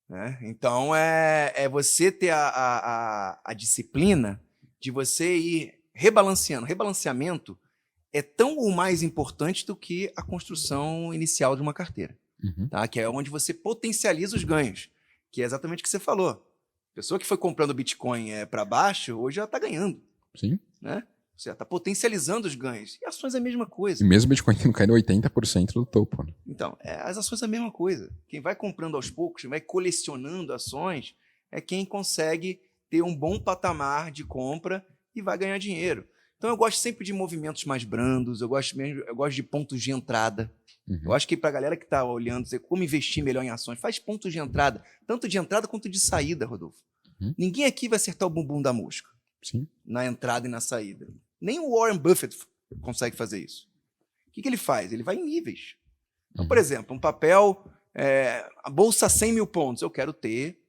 Né? Então, é você ter a disciplina de você ir rebalanceando. Rebalanceamento é tão ou mais importante do que a construção inicial de uma carteira. Tá? Que é onde você potencializa os ganhos. Que é exatamente o que você falou. A pessoa que foi comprando Bitcoin para baixo, hoje já está ganhando. Sim. Né? Você já está potencializando os ganhos. E ações é a mesma coisa. E mesmo o Bitcoin tendo caído 80% do topo. Né? Então, as ações é a mesma coisa. Quem vai comprando aos poucos, vai colecionando ações, é quem consegue ter um bom patamar de compra e vai ganhar dinheiro. Então, eu gosto sempre de movimentos mais brandos, eu gosto de pontos de entrada. Eu acho que para a galera que está olhando, dizer como investir melhor em ações, faz pontos de entrada, tanto de entrada quanto de saída, Rodolfo. Ninguém aqui vai acertar o bumbum da mosca. Sim. Na entrada e na saída. Nem o Warren Buffett consegue fazer isso. O que ele faz? Ele vai em níveis. Então, por exemplo, um papel, a bolsa a 100 mil pontos, eu quero ter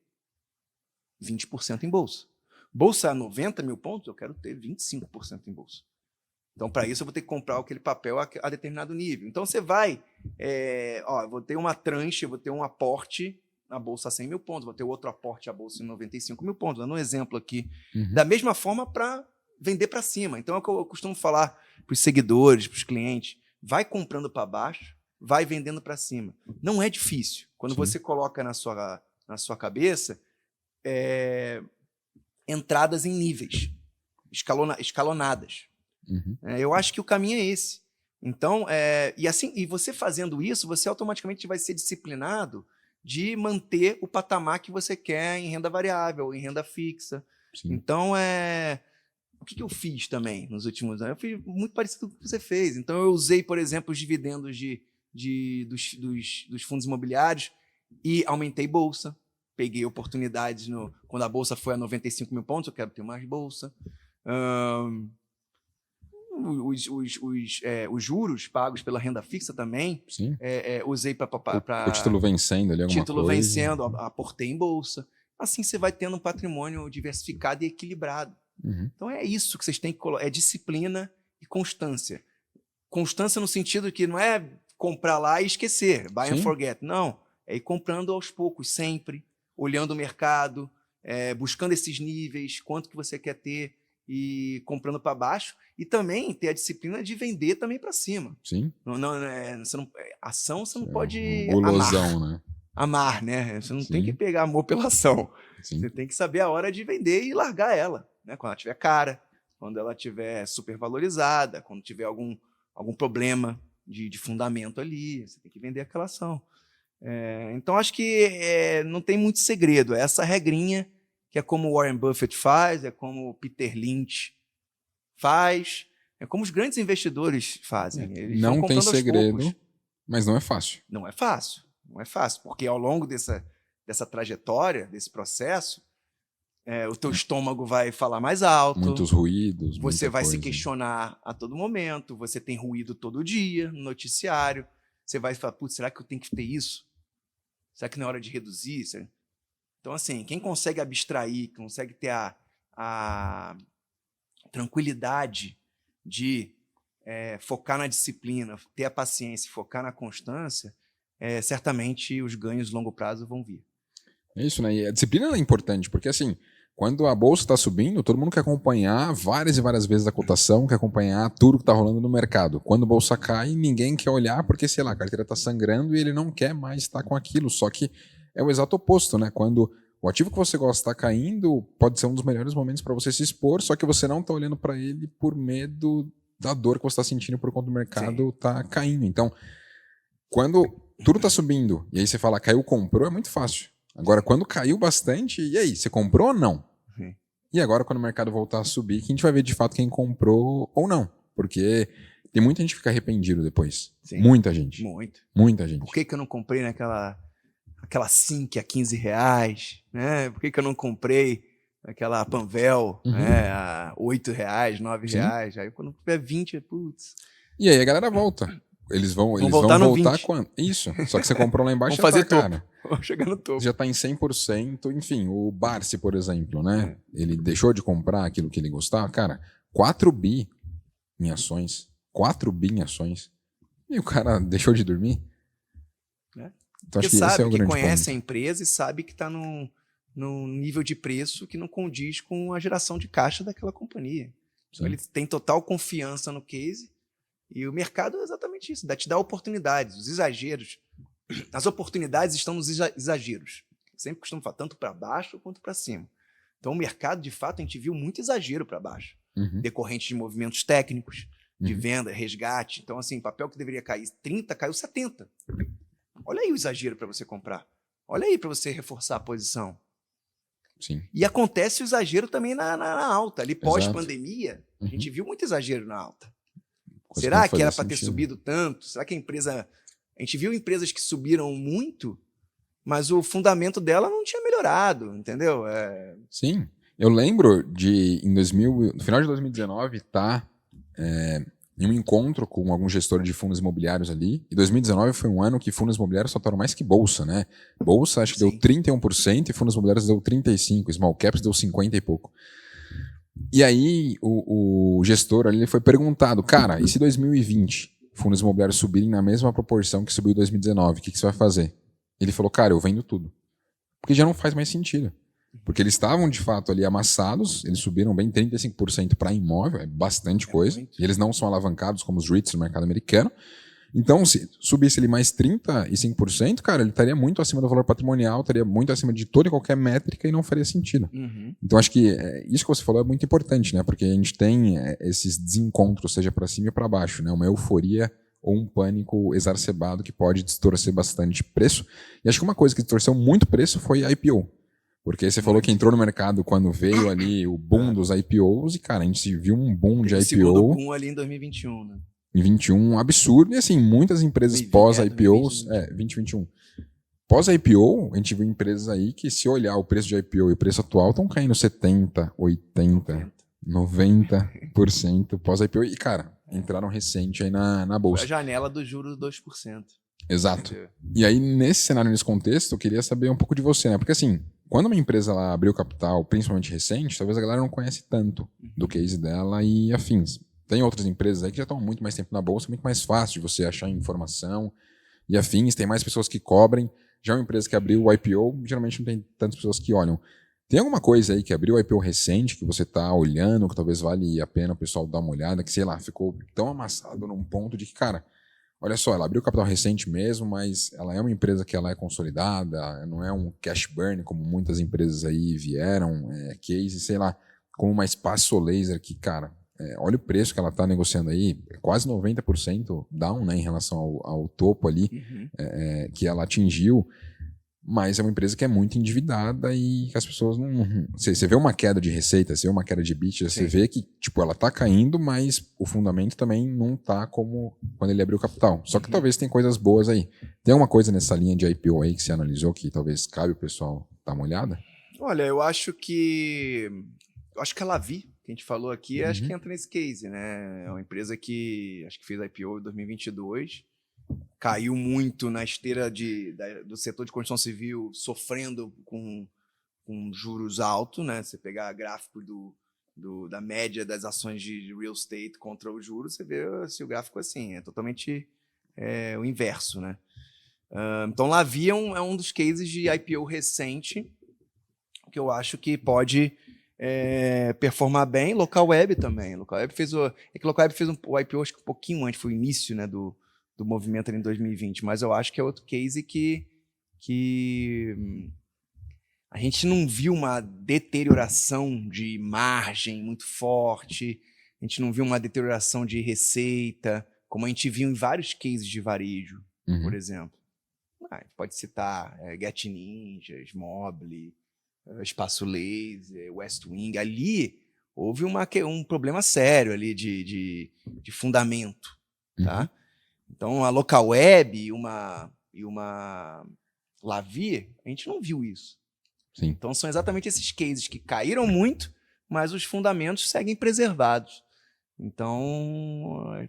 20% em bolsa. Bolsa a 90 mil pontos, eu quero ter 25% em bolsa. Então, para isso, eu vou ter que comprar aquele papel a determinado nível. Então, você vai... eu vou ter uma tranche, eu vou ter um aporte na bolsa a 100 mil pontos, vou ter outro aporte à bolsa em 95 mil pontos. Dando um exemplo aqui. Da mesma forma, para vender para cima. Então, é o que eu costumo falar para os seguidores, para os clientes. Vai comprando para baixo, vai vendendo para cima. Não é difícil. Quando você coloca na sua cabeça entradas em níveis, escalonadas. Eu acho que o caminho é esse. Então, e você fazendo isso, você automaticamente vai ser disciplinado de manter o patamar que você quer em renda variável, em renda fixa. Sim. Então, o que eu fiz também nos últimos anos? Eu fiz muito parecido com o que você fez. Então, eu usei, por exemplo, os dividendos dos fundos imobiliários e aumentei bolsa. Peguei oportunidades quando a bolsa foi a 95 mil pontos, eu quero ter mais bolsa. Os juros pagos pela renda fixa também, usei para... O título vencendo ali, alguma título coisa. Vencendo, aportei em bolsa. Assim você vai tendo um patrimônio diversificado e equilibrado. Então é isso que vocês têm que colocar, é disciplina e constância. Constância no sentido que não é comprar lá e esquecer, buy and forget. Não, é ir comprando aos poucos sempre, olhando o mercado, buscando esses níveis, quanto que você quer ter e comprando para baixo, e também ter a disciplina de vender também para cima. Sim. Ação você não pode gulosão, né? Amar, né? Você não Sim. tem que pegar amor pela ação. Sim. Você tem que saber a hora de vender e largar ela, né? Quando ela estiver cara, quando ela estiver supervalorizada, quando tiver algum problema de fundamento ali, você tem que vender aquela ação. Então, acho que não tem muito segredo. É essa regrinha que é como o Warren Buffett faz, é como o Peter Lynch faz, é como os grandes investidores fazem. Eles não vão tem comprando segredo, aos poucos. mas não é fácil. Não é fácil. Não é fácil, porque ao longo dessa trajetória, desse processo, o teu estômago vai falar mais alto. Muitos ruídos. Você vai coisa. se questionar a todo momento. Você tem ruído todo dia no noticiário. Você vai falar, putz, será que eu tenho que ter isso? Será que não é hora de reduzir? Então, assim, quem consegue abstrair, consegue ter a tranquilidade de focar na disciplina, ter a paciência, focar na constância, certamente os ganhos de longo prazo vão vir. É isso, né? E a disciplina é importante, porque assim, quando a bolsa está subindo, todo mundo quer acompanhar várias e várias vezes a cotação, quer acompanhar tudo que está rolando no mercado. Quando a bolsa cai, ninguém quer olhar porque, sei lá, a carteira está sangrando e ele não quer mais estar com aquilo. Só que é o exato oposto, né? Quando o ativo que você gosta está caindo, pode ser um dos melhores momentos para você se expor, só que você não está olhando para ele por medo da dor que você está sentindo por conta do mercado tá caindo. Então, quando tudo está subindo e aí você fala, caiu, comprou, é muito fácil. Agora, quando caiu bastante, e aí, você comprou ou não? E agora, quando o mercado voltar a subir, que a gente vai ver de fato quem comprou ou não. Porque tem muita gente que fica arrependido depois. Sim. Muita gente. Muita gente. Por que eu não comprei naquela Sync a R$15, né? Por que eu não comprei aquela Panvel, né, a R$8, R$9? Aí quando tiver 20, putz. E aí a galera volta. Eles vão voltar quando? Isso. Só que você comprou lá embaixo e fazer tá, cara. Vamos chegar no topo. Já está em 100%. Enfim, o Barsi, por exemplo, né? Ele deixou de comprar aquilo que ele gostava. Cara, 4 bi em ações. 4 bi em ações. E o cara deixou de dormir? Então, porque sabe que conhece a empresa e sabe que está num nível de preço que não condiz com a geração de caixa daquela companhia. Então, ele tem total confiança no case e o mercado é exatamente isso, te dá oportunidades, os exageros. As oportunidades estão nos exageros. Eu sempre costumo falar, tanto para baixo quanto para cima. Então, o mercado, de fato, a gente viu muito exagero para baixo, decorrente de movimentos técnicos, de venda, resgate. Então, assim, papel que deveria cair 30, caiu 70. Olha aí o exagero para você comprar. Olha aí para você reforçar a posição. Sim. E acontece o exagero também na alta. Ali pós-pandemia, a gente viu muito exagero na alta. Será que era para ter subido tanto? Será que a empresa... A gente viu empresas que subiram muito, mas o fundamento dela não tinha melhorado, entendeu? Sim. Eu lembro no final de 2019, em um encontro com algum gestor de fundos imobiliários ali. E 2019 foi um ano que fundos imobiliários soltaram mais que bolsa, né? Bolsa acho que deu 31% e fundos imobiliários deu 35%, small caps deu 50 e pouco. E aí o gestor ali foi perguntado, cara, e se 2020 fundos imobiliários subirem na mesma proporção que subiu em 2019, o que você vai fazer? Ele falou, cara, eu vendo tudo. Porque já não faz mais sentido. Porque eles estavam, de fato, ali amassados, eles subiram bem 35% para imóvel, é bastante coisa, e eles não são alavancados como os REITs no mercado americano. Então, se subisse ele mais 35%, cara, ele estaria muito acima do valor patrimonial, estaria muito acima de toda e qualquer métrica e não faria sentido. Então, acho que isso que você falou é muito importante, né? Porque a gente tem esses desencontros, seja para cima e para baixo, né? Uma euforia ou um pânico exacerbado que pode distorcer bastante preço. E acho que uma coisa que distorceu muito preço foi a IPO. Porque você falou que entrou no mercado quando veio ali o boom dos IPOs e, cara, a gente viu um boom de IPO. O segundo boom ali em 2021, né? Em 21, absurdo. E assim, muitas empresas pós-IPOs... 2021. Pós-IPO, a gente viu empresas aí que, se olhar o preço de IPO e o preço atual, estão caindo 70%, 80%, 90% pós-IPO. E, cara, entraram recente aí na bolsa. Foi a janela do juros 2%. Exato. E aí, nesse cenário, nesse contexto, eu queria saber um pouco de você, né? Porque assim, quando uma empresa ela abriu capital, principalmente recente, talvez a galera não conhece tanto do case dela e afins. Tem outras empresas aí que já estão há muito mais tempo na bolsa, muito mais fácil de você achar informação e afins, tem mais pessoas que cobrem. Já uma empresa que abriu o IPO, geralmente não tem tantas pessoas que olham. Tem alguma coisa aí que abriu o IPO recente que você está olhando, que talvez vale a pena o pessoal dar uma olhada, que, sei lá, ficou tão amassado num ponto de que, cara, olha só, ela abriu capital recente mesmo, mas ela é uma empresa que ela é consolidada, não é um cash burn como muitas empresas aí vieram, case, sei lá, como uma Espaço Laser que, cara, olha o preço que ela está negociando aí, quase 90% down, né, em relação ao topo ali que ela atingiu. Mas é uma empresa que é muito endividada e que as pessoas não... Você vê uma queda de receita, você vê uma queda de EBITDA, você vê que tipo, ela tá caindo, mas o fundamento também não tá como quando ele abriu o capital. Só que talvez tem coisas boas aí. Tem alguma coisa nessa linha de IPO aí que você analisou que talvez cabe o pessoal dar uma olhada? Olha, eu acho que a Lavi, que a gente falou aqui, acho que entra nesse case, né? É uma empresa que acho que fez IPO em 2022, caiu muito na esteira do setor de construção civil, sofrendo com juros altos, né? Você pegar gráfico da média das ações de real estate contra o juros, você vê se o gráfico assim, é totalmente o inverso, né? Então, Lavi é um dos cases de IPO recente que eu acho que pode performar bem. Local Web também. Local Web fez o IPO acho que um pouquinho antes, foi o início, né, do movimento ali em 2020, mas eu acho que é outro case que a gente não viu uma deterioração de margem muito forte, a gente não viu uma deterioração de receita, como a gente viu em vários cases de varejo, por exemplo. Pode citar Get Ninjas, Mobile, Espaço Laser, West Wing. Ali houve um problema sério ali de fundamento. Tá? Então, a Local Web e uma Lavi, a gente não viu isso. Sim. Então, são exatamente esses cases que caíram muito, mas os fundamentos seguem preservados. Então,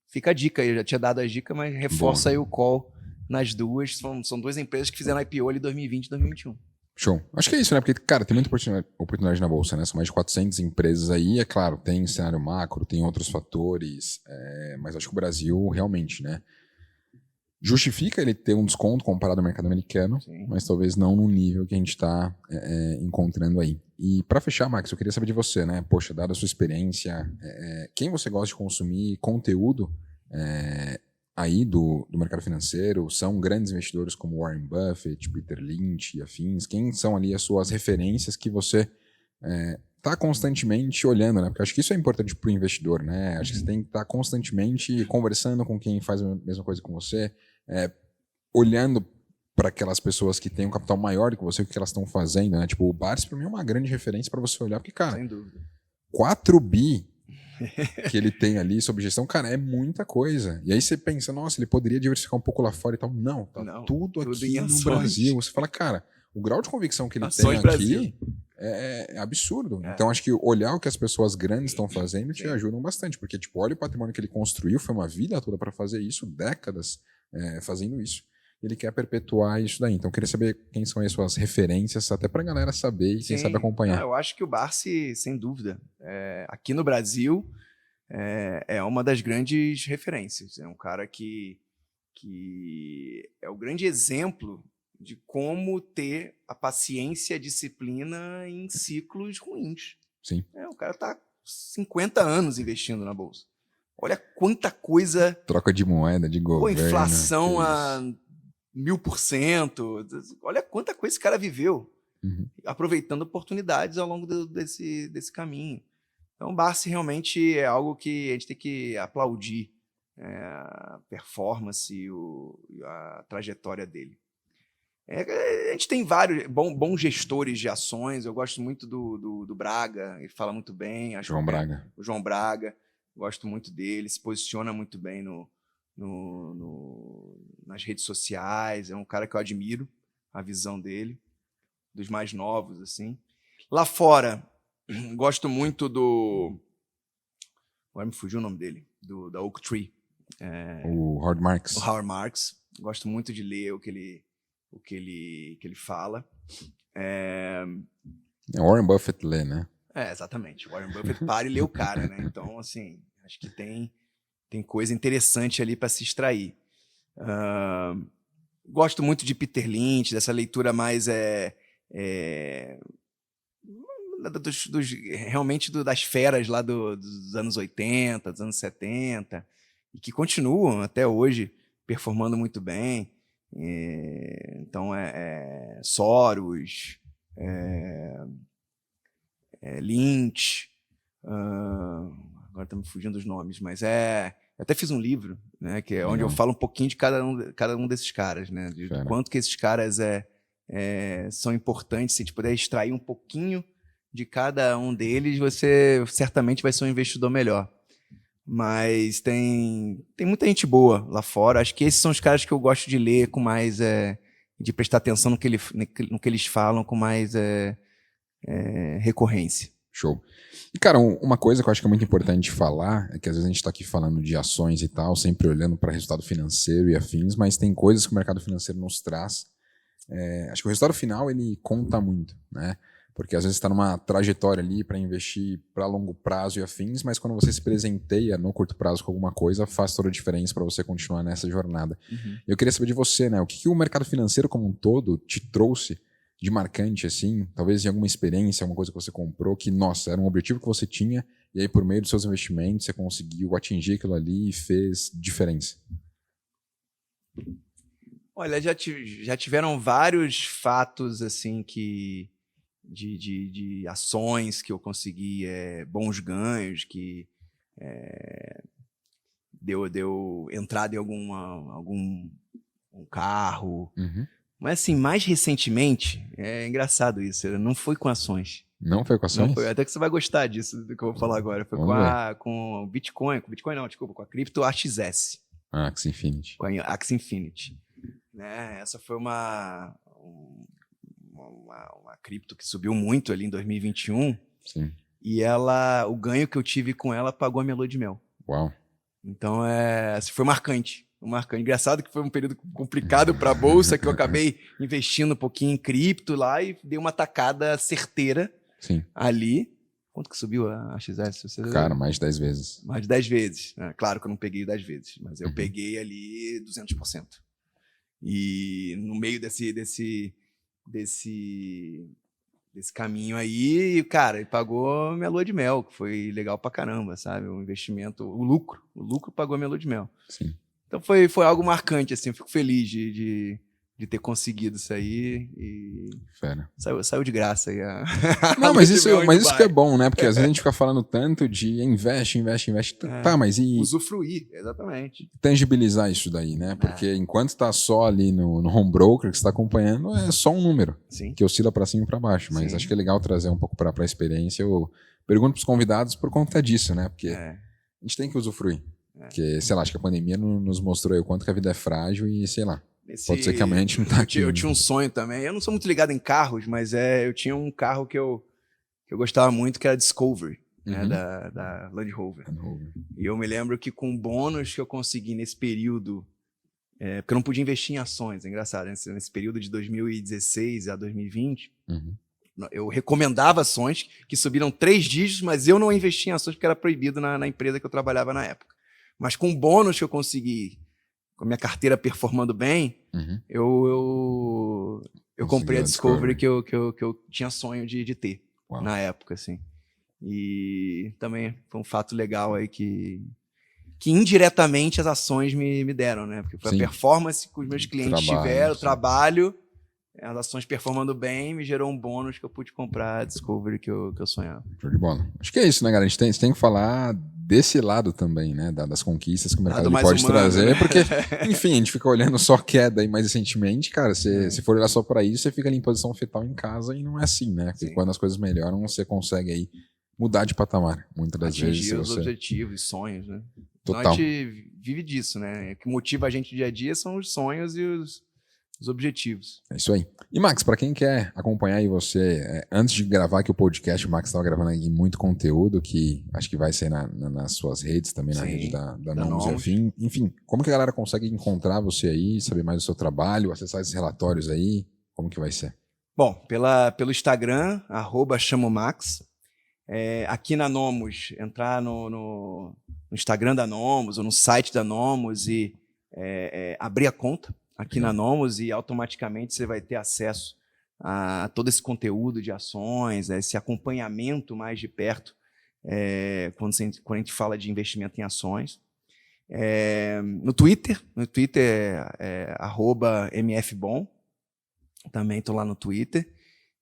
fica a dica aí. Eu já tinha dado as dicas, mas reforça aí o call nas duas. São duas empresas que fizeram IPO ali em 2020 e 2021. Show. Acho que é isso, né? Porque, cara, tem muita oportunidade na Bolsa, né? São mais de 400 empresas aí. É claro, tem cenário macro, tem outros fatores, mas acho que o Brasil realmente, né? Justifica ele ter um desconto comparado ao mercado americano, sim, mas talvez não no nível que a gente está encontrando aí. E para fechar, Max, eu queria saber de você, né? Poxa, dada a sua experiência, quem você gosta de consumir conteúdo aí do mercado financeiro? São grandes investidores como Warren Buffett, Peter Lynch e afins? Quem são ali as suas referências que você está constantemente olhando, né? Porque acho que isso é importante para o investidor, né? Acho que você tem que estar constantemente conversando com quem faz a mesma coisa com você, olhando para aquelas pessoas que têm um capital maior do que você, o que elas estão fazendo, né? Tipo, o Barsi para mim é uma grande referência para você olhar, porque, cara, sem dúvida, 4 bi que ele tem ali sob gestão, cara, é muita coisa. E aí você pensa, nossa, ele poderia diversificar um pouco lá fora e tal. Não, tá tudo aqui no Brasil. Você fala, cara, o grau de convicção que ele tem aqui é absurdo. Então, acho que olhar o que as pessoas grandes estão fazendo te ajudam bastante, porque, tipo, olha o patrimônio que ele construiu, foi uma vida toda para fazer isso, décadas fazendo isso. Ele quer perpetuar isso daí. Então, eu queria saber quem são as suas referências, até para a galera saber e quem sabe acompanhar. Eu acho que o Barsi, sem dúvida, aqui no Brasil, é uma das grandes referências. É um cara que é o grande exemplo de como ter a paciência e a disciplina em ciclos ruins. Sim. O cara está 50 anos investindo na Bolsa. Olha quanta coisa... Troca de moeda, de governo. Inflação a 1000%. Olha quanta coisa esse cara viveu, aproveitando oportunidades ao longo desse caminho. Então, o Barsi realmente é algo que a gente tem que aplaudir a performance e a trajetória dele. A gente tem vários bons gestores de ações. Eu gosto muito do Braga, ele fala muito bem. O João Braga, gosto muito dele, se posiciona muito bem nas redes sociais. É um cara que eu admiro, a visão dele, dos mais novos, assim. Lá fora, gosto muito agora me fugiu o nome dele, da Oaktree. O Howard Marks. O Howard Marks. Gosto muito de ler o que ele fala. Warren Buffett lê, né? Exatamente. Warren Buffett para e lê o cara, né? Então, assim, acho que tem coisa interessante ali para se extrair. Gosto muito de Peter Lynch, dessa leitura mais realmente das feras lá dos anos 80, dos anos 70, e que continuam até hoje performando muito bem. Então, Soros, Lynch, agora estamos fugindo dos nomes, mas até fiz um livro, né, que é onde eu falo um pouquinho de cada um desses caras, né, de quanto que esses caras são importantes. Se a gente puder extrair um pouquinho de cada um deles, você certamente vai ser um investidor melhor. Mas tem muita gente boa lá fora. Acho que esses são os caras que eu gosto de ler com mais... de prestar atenção no que eles falam com mais recorrência. Show. E, cara, uma coisa que eu acho que é muito importante falar é que às vezes a gente está aqui falando de ações e tal, sempre olhando para resultado financeiro e afins, mas tem coisas que o mercado financeiro nos traz. Acho que o resultado final, ele conta muito, né? Porque às vezes está numa trajetória ali para investir para longo prazo e afins, mas quando você se presenteia no curto prazo com alguma coisa, faz toda a diferença para você continuar nessa jornada. Uhum. Eu queria saber de você, né? O que o mercado financeiro como um todo te trouxe de marcante, assim, talvez em alguma experiência, alguma coisa que você comprou, que, nossa, era um objetivo que você tinha, e aí por meio dos seus investimentos você conseguiu atingir aquilo ali e fez diferença? Olha, já tiveram vários fatos, assim, de ações que eu consegui bons ganhos, que deu entrada em algum carro. Uhum. Mas, assim, mais recentemente, é engraçado isso, não foi com ações. Não foi com ações? Não foi, até que você vai gostar disso, do que eu vou falar agora. Foi com o Bitcoin. Com o Bitcoin não, desculpa, com a cripto AXS. Axie Infinity. Com a Axie Infinity. Né? Essa foi uma cripto que subiu muito ali em 2021. Sim. E o ganho que eu tive com ela pagou a minha lua de mel. Uau. Então, foi marcante. Engraçado que foi um período complicado para a bolsa, que eu acabei investindo um pouquinho em cripto lá e dei uma tacada certeira. Sim. Ali. Quanto que subiu a XS? Cara, mais de 10 vezes. Mais de 10 vezes. Claro que eu não peguei 10 vezes, mas eu peguei ali 200%. E no meio desse caminho aí, cara, ele pagou minha lua de mel, que foi legal pra caramba, sabe? O investimento, o lucro pagou minha lua de mel. Sim. Então foi algo marcante, assim, eu fico feliz de ter conseguido isso aí e Fera. Saiu de graça aí. Não, mas isso que é bom, né? Porque às vezes a gente fica falando tanto de investe. Tá, mas e... usufruir, exatamente. Tangibilizar isso daí, né? Porque enquanto tá só ali no home broker que você tá acompanhando, é só um número. Sim. Que oscila para cima e para baixo. Mas acho que é legal trazer um pouco para a experiência. Eu pergunto pros convidados por conta disso, né? Porque a gente tem que usufruir. Porque, sei lá, acho que a pandemia nos mostrou aí o quanto que a vida é frágil e, sei lá, pode ser que amanhã a gente não tá aqui. Eu tinha um sonho também. Eu não sou muito ligado em carros, mas eu tinha um carro que eu gostava muito, que era a Discovery, né, da Land Rover. E eu me lembro que com bônus que eu consegui nesse período, porque eu não podia investir em ações, é engraçado, nesse período de 2016 a 2020, eu recomendava ações que subiram 3 dígitos, mas eu não investi em ações porque era proibido na empresa que eu trabalhava na época. Mas com bônus que eu consegui, com a minha carteira performando bem, eu comprei a Discovery que eu tinha sonho de ter. Uau. Na época, assim. E também foi um fato legal aí que indiretamente as ações me deram, né? Porque foi a performance que os meus clientes tiveram, o trabalho, as ações performando bem, me gerou um bônus que eu pude comprar a Discovery que eu sonhava. Show de bola. Acho que é isso, né, galera? A gente tem que falar desse lado também, né? Das conquistas que o mercado pode trazer, né? Porque, enfim, a gente fica olhando só queda aí mais recentemente, cara, se for olhar só para isso, você fica ali em posição fetal em casa e não é assim, né? Porque quando as coisas melhoram, você consegue aí mudar de patamar, muitas das vezes. Atingir os objetivos, sonhos, né? Total. Então a gente vive disso, né? O que motiva a gente dia a dia são os sonhos e os objetivos. É isso aí. E Max, para quem quer acompanhar aí você, antes de gravar aqui o podcast, o Max estava gravando aqui muito conteúdo que acho que vai sair nas suas redes, também na rede da Nomos e afim. Enfim, como que a galera consegue encontrar você aí, saber mais do seu trabalho, acessar esses relatórios aí? Como que vai ser? Bom, pelo Instagram, @chamomax. Aqui na Nomos, entrar no Instagram da Nomos ou no site da Nomos e abrir a conta. aqui na Nomos e automaticamente você vai ter acesso a todo esse conteúdo de ações, esse acompanhamento mais de perto quando a gente fala de investimento em ações. No Twitter é @mfbom, também estou lá no Twitter,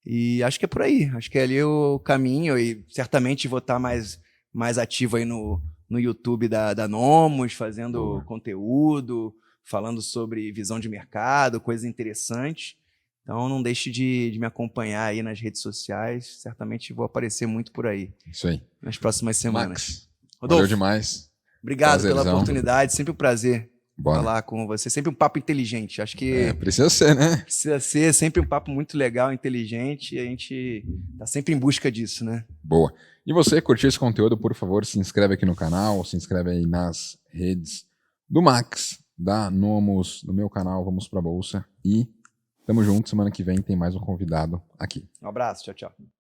e acho que é por aí, acho que é ali o caminho, e certamente vou estar mais ativo aí no YouTube da Nomos, fazendo conteúdo, falando sobre visão de mercado, coisas interessantes. Então não deixe de me acompanhar aí nas redes sociais, certamente vou aparecer muito por aí. Isso aí. Nas próximas semanas. Max, Rodolfo, valeu demais. Obrigado Prazerzão. pela oportunidade, sempre um prazer Bora. falar com você, sempre um papo inteligente, acho que Precisa ser, né? precisa ser sempre um papo muito legal, inteligente, e a gente tá sempre em busca disso, né? Boa. E você, curtiu esse conteúdo, por favor, se inscreve aqui no canal, se inscreve aí nas redes do Max, da Nomos, no meu canal, Vamos Pra Bolsa. E tamo junto, semana que vem tem mais um convidado aqui. Um abraço, tchau, tchau.